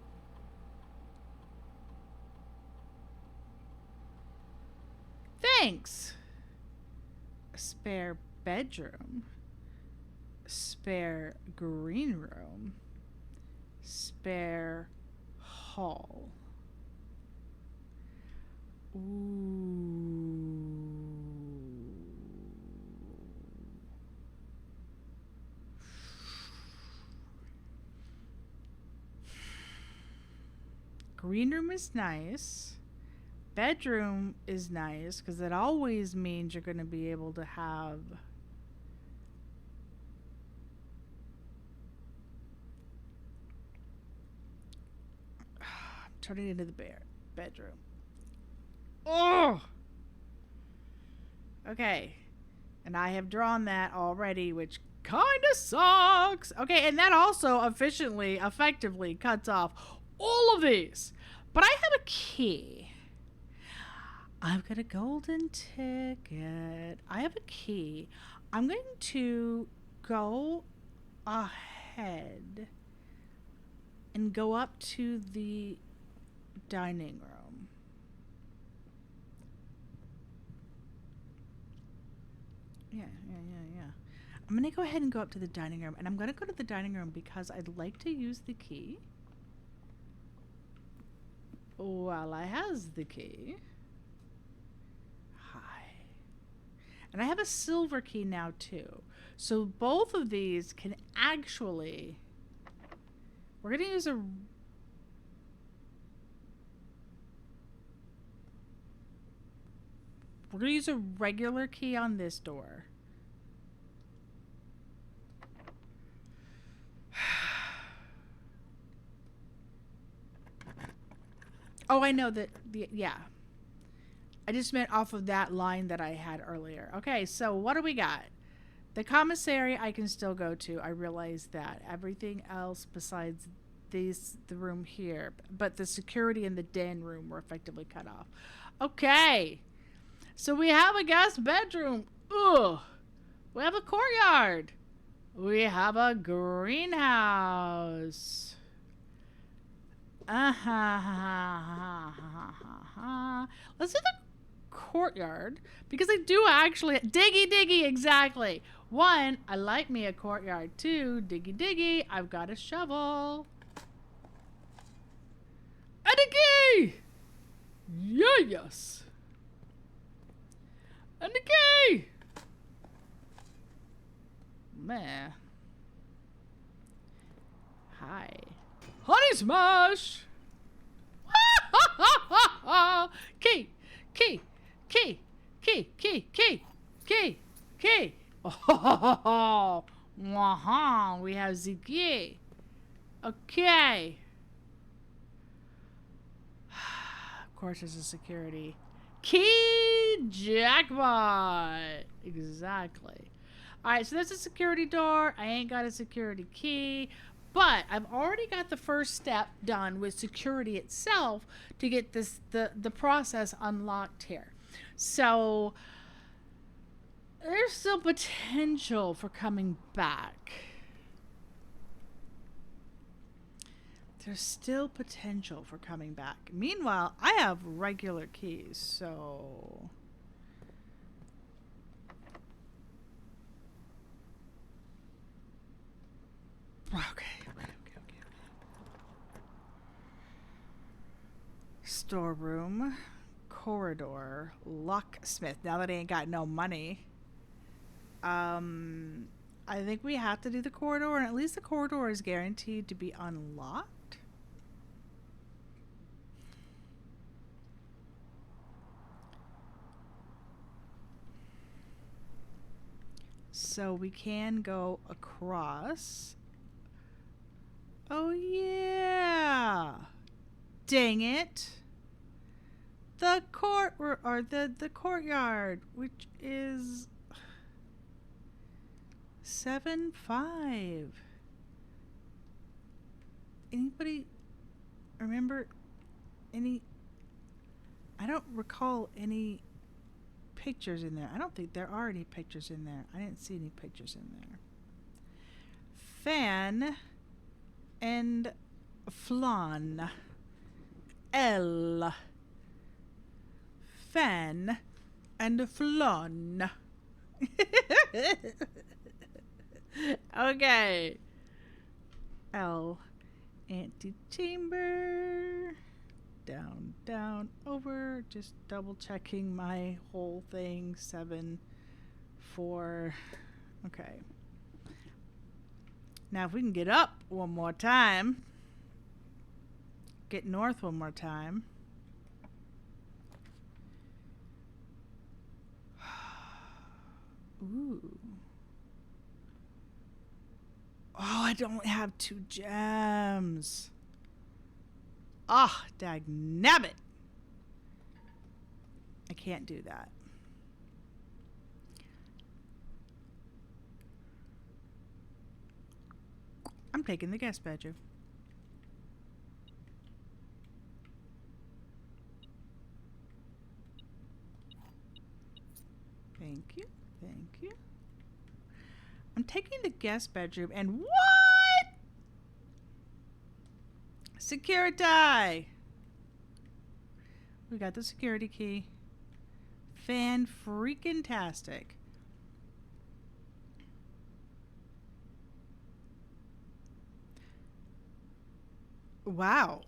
Thanks. A spare bedroom. Spare green room. Spare hall. Ooh. Green room is nice. Bedroom is nice because it always means you're going to be able to have I'm turning into the bedroom. Oh! Okay. And I have drawn that already, which kind of sucks. Okay, and that also effectively cuts off all of these. But I have a key. I've got a golden ticket. I have a key. I'm going to go ahead and go up to the dining room. Yeah. I'm going to go ahead and go up to the dining room. And I'm going to go to the dining room because I'd like to use the key. While I has the key. Hi. And I have a silver key now too. So both of these can actually... We're going to use a... We're going to use a regular key on this door. Oh, I know that. Yeah. I just meant off of that line that I had earlier. Okay, so what do we got? The commissary I can still go to. I realize that. Everything else besides the room here. But the security in the den room were effectively cut off. Okay. So we have a guest bedroom. Ugh. We have a courtyard. We have a greenhouse. Let's do the courtyard because I do actually diggy exactly. One, I like me a courtyard. Two, diggy, I've got a shovel. And a key. Yes. And a key. Meh. Hi. Honey smash! Key! Oh, we have the key. Okay. Of course, there's a security. Key jackpot! Exactly. Alright, so there's a security door. I ain't got a security key. But I've already got the first step done with security itself to get this the process unlocked here. So there's still potential for coming back. There's still potential for coming back. Meanwhile, I have regular keys, so... Okay. Storeroom, corridor, locksmith. Now that I ain't got no money, I think we have to do the corridor, and at least the corridor is guaranteed to be unlocked. So we can go across. Oh yeah! Dang it! The the courtyard, which is 7-5. Anybody remember any? I don't recall any pictures in there. I don't think there are any pictures in there. I didn't see any pictures in there. Fan and flan. L. Fan and flan. Okay. L. Antechamber. Down, over. Just double checking my whole thing. 7, 4. Okay. Now if we can get up one more time. Get north one more time. Ooh. Oh, I don't have 2 gems. Ah, dagnabbit. I can't do that. I'm taking the guest bedroom. Thank you. I'm taking the guest bedroom, and what? Security! We got the security key. Fan-freaking-tastic. Wow.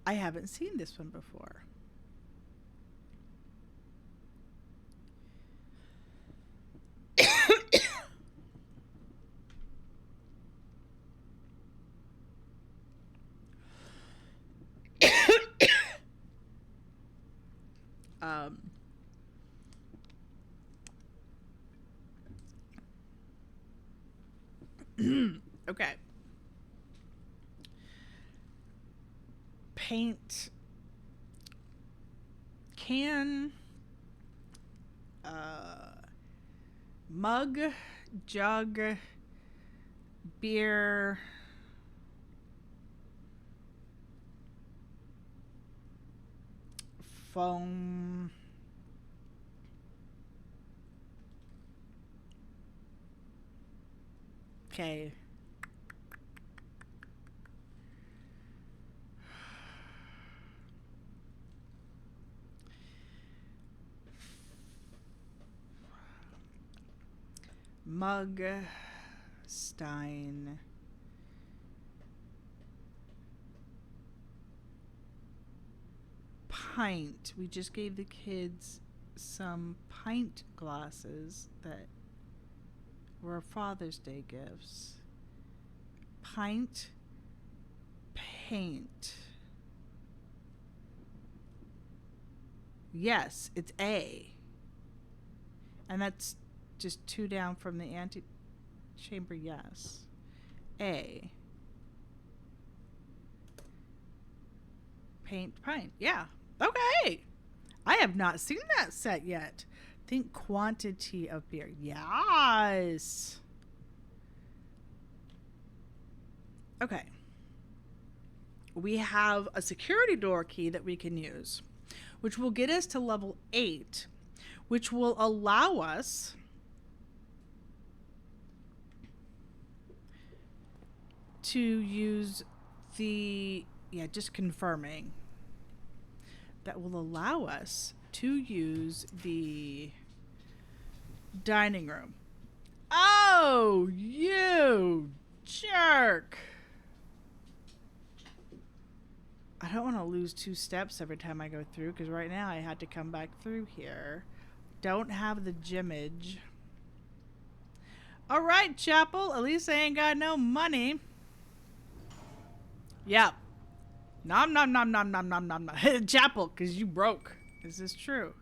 I haven't seen this one before. um, okay. Paint can, mug, jug, beer, foam, okay. Mug, stein, pint. We just gave the kids some pint glasses that were Father's Day gifts. Pint, paint. Yes, it's A. And that's just 2 down from the antechamber, yes. A. Paint, pint. Yeah. Okay. I have not seen that set yet. Think quantity of beer. Yes. Okay. We have a security door key that we can use, which will get us to level 8, which will allow us to use the, yeah, just confirming. That will allow us to use the dining room. Oh, you jerk. I don't want to lose 2 steps every time I go through, because right now I had to come back through here. Don't have the gymmage. Alright, Chapel. At least I ain't got no money. Yep. Nom nom nom nom nom nom nom nom. Chapel, because you broke. This is true.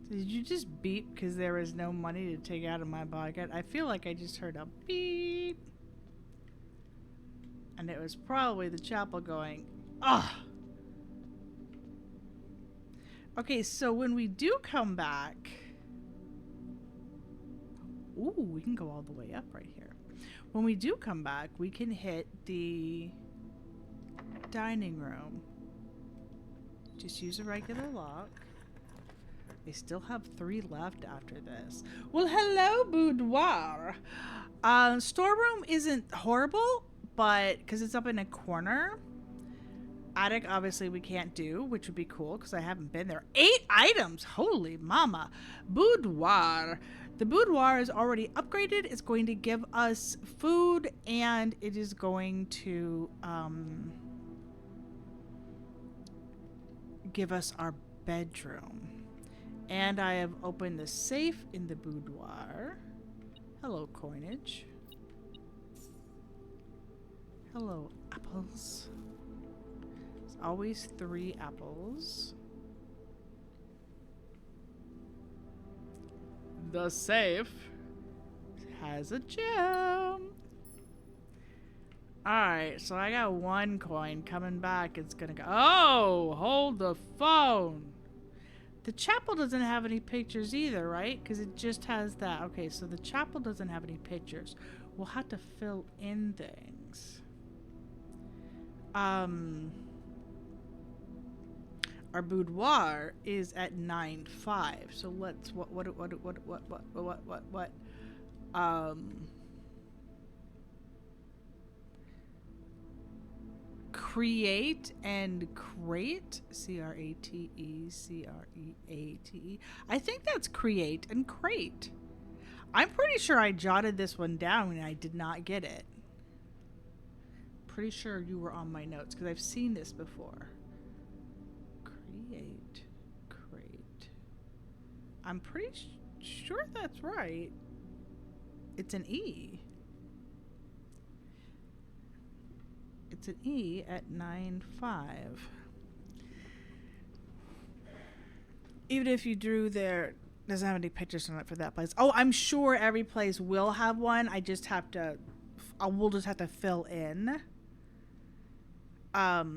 Did you just beep because there was no money to take out of my pocket? I feel like I just heard a beep. And it was probably the chapel going, ugh. Okay, so when we do come back... Ooh, we can go all the way up right here. When we do come back, we can hit the dining room. Just use a regular lock. They still have 3 left after this. Well, hello, boudoir. Storeroom isn't horrible, but because it's up in a corner. Attic, obviously, we can't do, which would be cool because I haven't been there. 8 items! Holy mama. Boudoir. The boudoir is already upgraded. It's going to give us food, and it is going to give us our bedroom. And I have opened the safe in the boudoir. Hello, coinage. Hello, apples. There's always 3 apples. The safe has a gem. Alright, so I got 1 coin coming back. It's gonna go. Oh, hold the phone. The chapel doesn't have any pictures either, right? Because it just has that. Okay, so the chapel doesn't have any pictures. We'll have to fill in things. Our boudoir is at 9.5. So let's what create and crate. CRATE. I think that's create and crate. I'm pretty sure I jotted this one down and I did not get it. Pretty sure you were on my notes because I've seen this before. Create, crate. I'm pretty sure that's right. It's an E. It's an E at 9.5. Even if you drew there, doesn't have any pictures on it for that place. Oh, I'm sure every place will have one. I just have to, we'll just have to fill in. As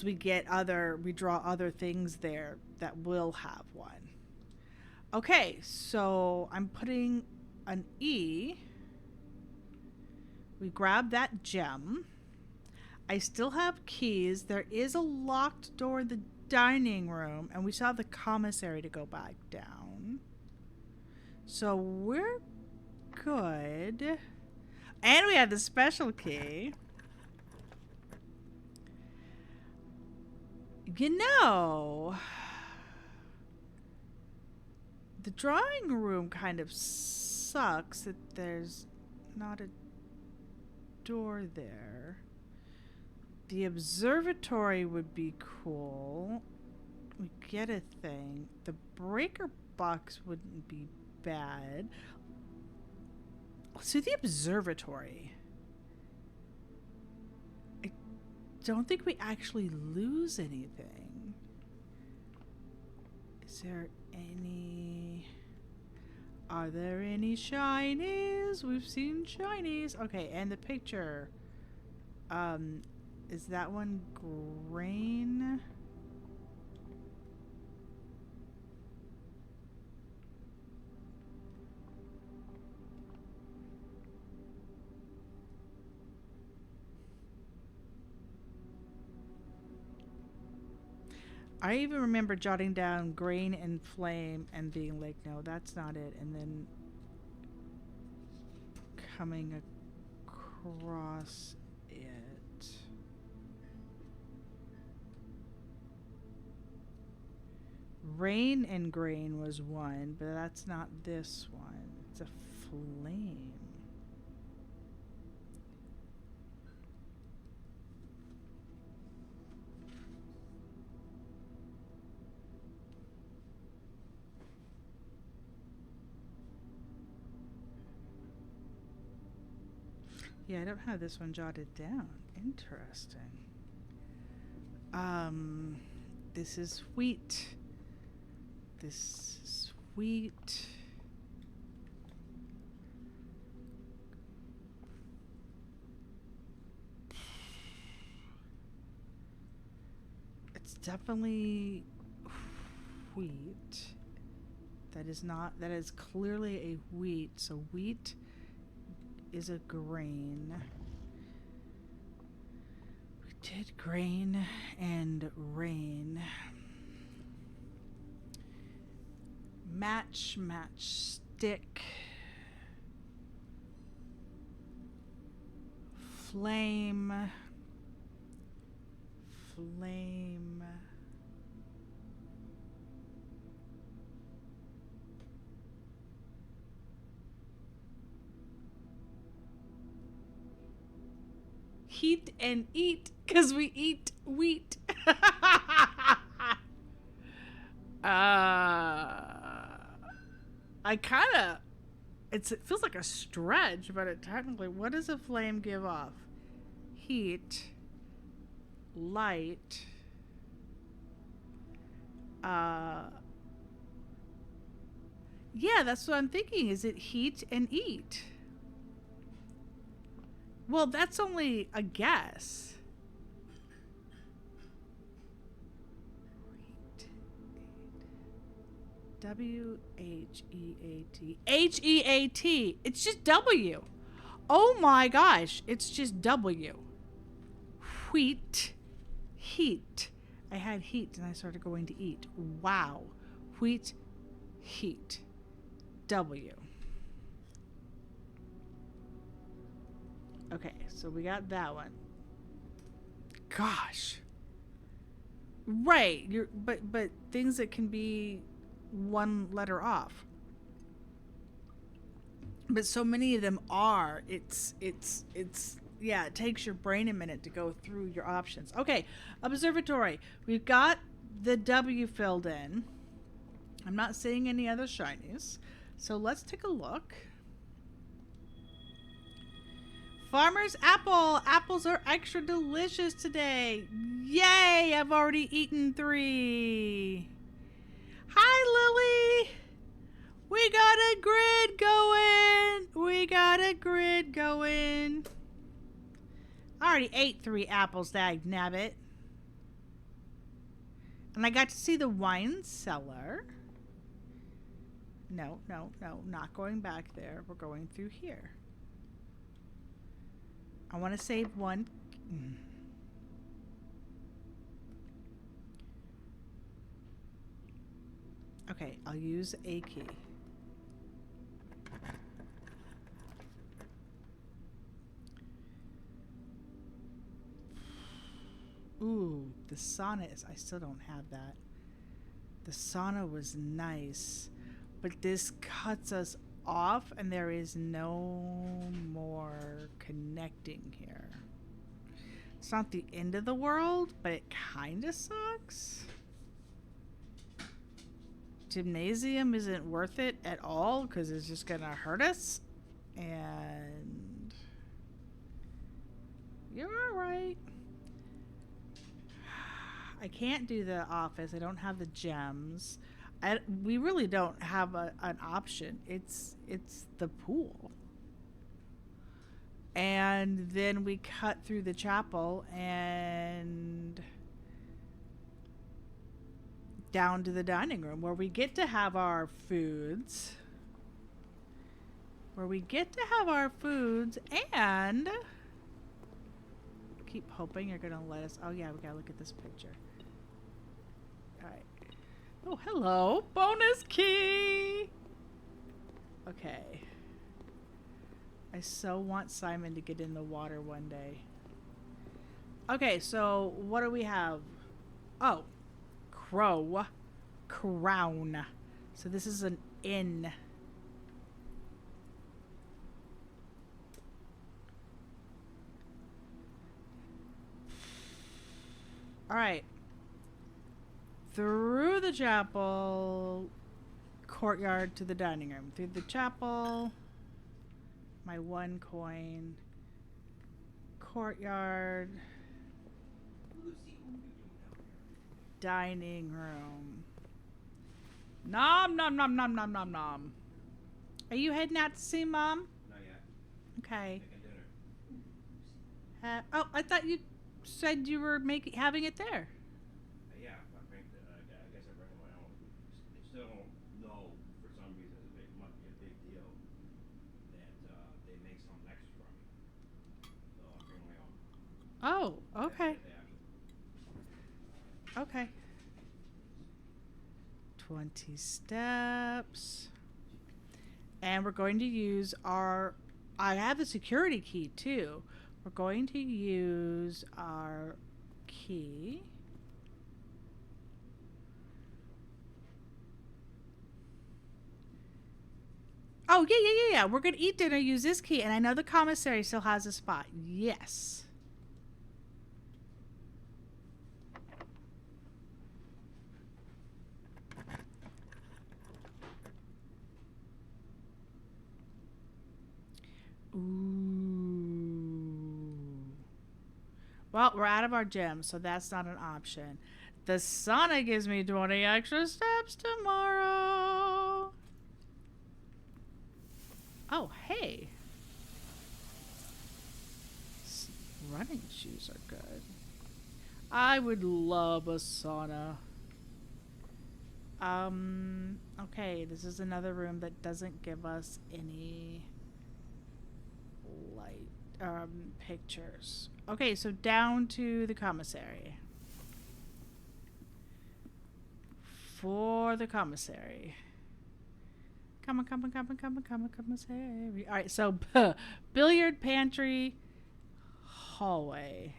we draw other things there that will have one. Okay, so I'm putting an E. We grab that gem. I still have keys. There is a locked door in the dining room, and we still have the commissary to go back down. So we're good. And we have the special key. You know, the drawing room kind of sucks that there's not a door there. The observatory would be cool. We get a thing. The breaker box wouldn't be bad. Let's do the observatory. I don't think we actually lose anything. Is there any... Are there any shinies? We've seen shinies. Okay, and the picture. Is that one green? I even remember jotting down grain and flame and being like, no, that's not it. And then coming across it. Rain and grain was one, but that's not this one. It's a flame. Yeah, I don't have this one jotted down. Interesting. This is wheat. This is wheat. It's definitely wheat. That is clearly a wheat. So wheat is a grain. We did grain and rain. Match, stick. Flame. Flame. Heat and eat, because we eat wheat. I kind of, it feels like a stretch, but it technically, what does a flame give off? Heat, light, yeah, that's what I'm thinking. Is it heat and eat? Well, that's only a guess. W-H-E-A-T. H-E-A-T. It's just W. Oh my gosh. It's just W. Wheat. Heat. I had heat and I started going to eat. Wow. Wheat. Heat. W. Okay, so we got that one. gosh. Right. But things that can be one letter off. But so many of them are. It's yeah, it takes your brain a minute to go through your options. Okay, observatory. We've got the W filled in. I'm not seeing any other shinies. So let's take a look. Farmer's apple. Apples are extra delicious today. Yay, I've already eaten 3. Hi, Lily. We got a grid going. We got a grid going. I already ate 3 apples, dag nabbit. And I got to see the wine cellar. No, not going back there. We're going through here. I want to save 1. Okay, I'll use a key. Ooh, the sauna is... I still don't have that. The sauna was nice. But this cuts us off and there is no more connecting here. It's not the end of the world, but it kind of sucks. Gymnasium isn't worth it at all because it's just going to hurt us. And... you're alright. I can't do the office. I don't have the gems. We really don't have an option. It's the pool. And then we cut through the chapel and down to the dining room where we get to have our foods. And keep hoping you're going to let us. Oh, yeah, we got to look at this picture. All right. Oh, hello. Bonus key. Okay. I so want Simon to get in the water one day. Okay, so what do we have? Oh, crown. So this is an inn. All right. Through the chapel, courtyard to the dining room. Through the chapel, my 1 coin. Courtyard, dining room. Nom nom nom nom nom nom nom. Are you heading out to see Mom? Not yet. Okay. Making dinner. Oh, I thought you said you were having it there. Yeah, I guess I bring my own. They still don't know, for some reason, it must be a big deal that they make some next from me. So I bring my own. Oh, okay. Okay. 20 steps. And we're going to use our... I have the security key, too. We're going to use our key. Oh, yeah. We're going to eat dinner, use this key. And I know the commissary still has a spot. Yes. Ooh. Well, we're out of our gems, so that's not an option. The sauna gives me 20 extra steps tomorrow. Oh, hey. Running shoes are good. I would love a sauna. Okay, this is another room that doesn't give us any light pictures. Okay, so down to the commissary. For the commissary. Come on, commissary. All right, so billiard, pantry, hallway.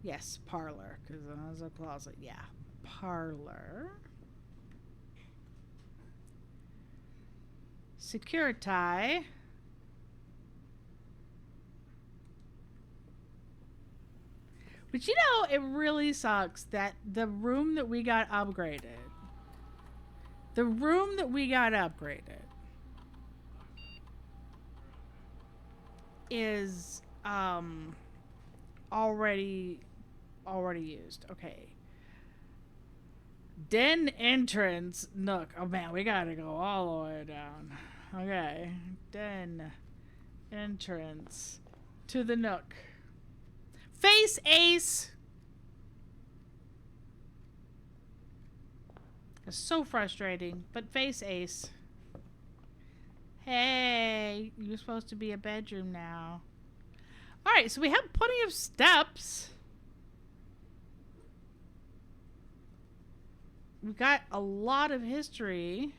Yes, parlor, because it has a closet. Yeah, parlor. Security. But you know, it really sucks that the room that we got upgraded, is already used. Okay. Den entrance nook. Oh man, we gotta go all the way down. Okay. Den entrance to the nook. Face ace. It's so frustrating, but face ace. Hey, you're supposed to be a bedroom now. Alright, so we have plenty of steps. We've got a lot of history.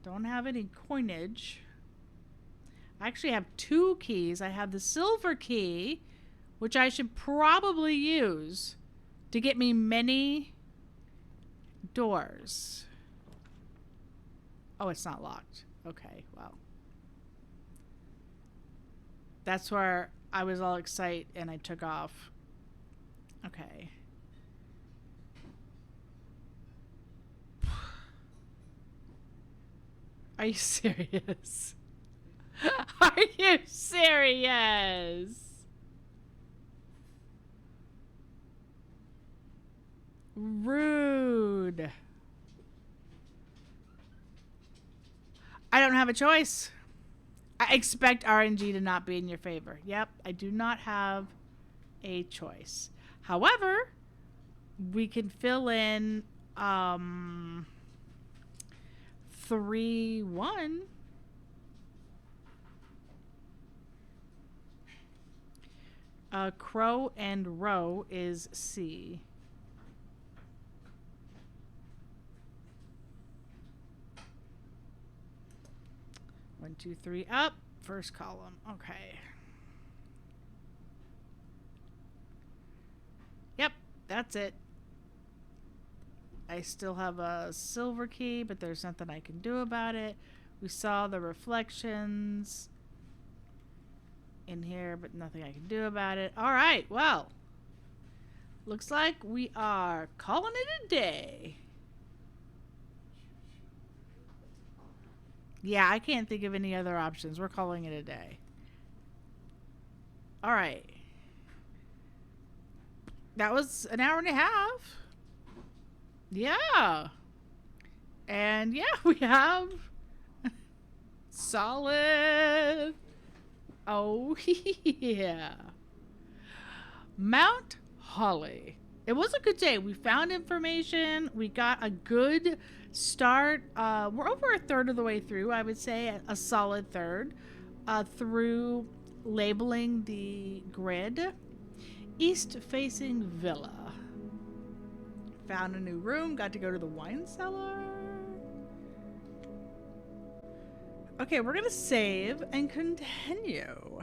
Don't have any coinage. I actually have 2 keys. I have the silver key, which I should probably use to get me many doors. Oh, it's not locked. Okay, well. That's where I was all excited and I took off. Okay. Are you serious? Are you serious? Rude. I don't have a choice. I expect RNG to not be in your favor. Yep, I do not have a choice. However, we can fill in 3-1. Crow and row is C. One, two, three, up. First column. Okay. Yep, that's it. I still have a silver key, but there's nothing I can do about it. We saw the reflections in here, but nothing I can do about it. All right, well, looks like we are calling it a day. Yeah, I can't think of any other options. We're calling it a day. All right. That was an hour and a half. Yeah. And yeah, we have solid. Oh, yeah. Mount Holly. It was a good day. We found information. We got a good start. We're over a third of the way through, I would say, a solid third, through labeling the grid. East-facing villa. Found a new room. Got to go to the wine cellar. Okay, we're going to save and continue.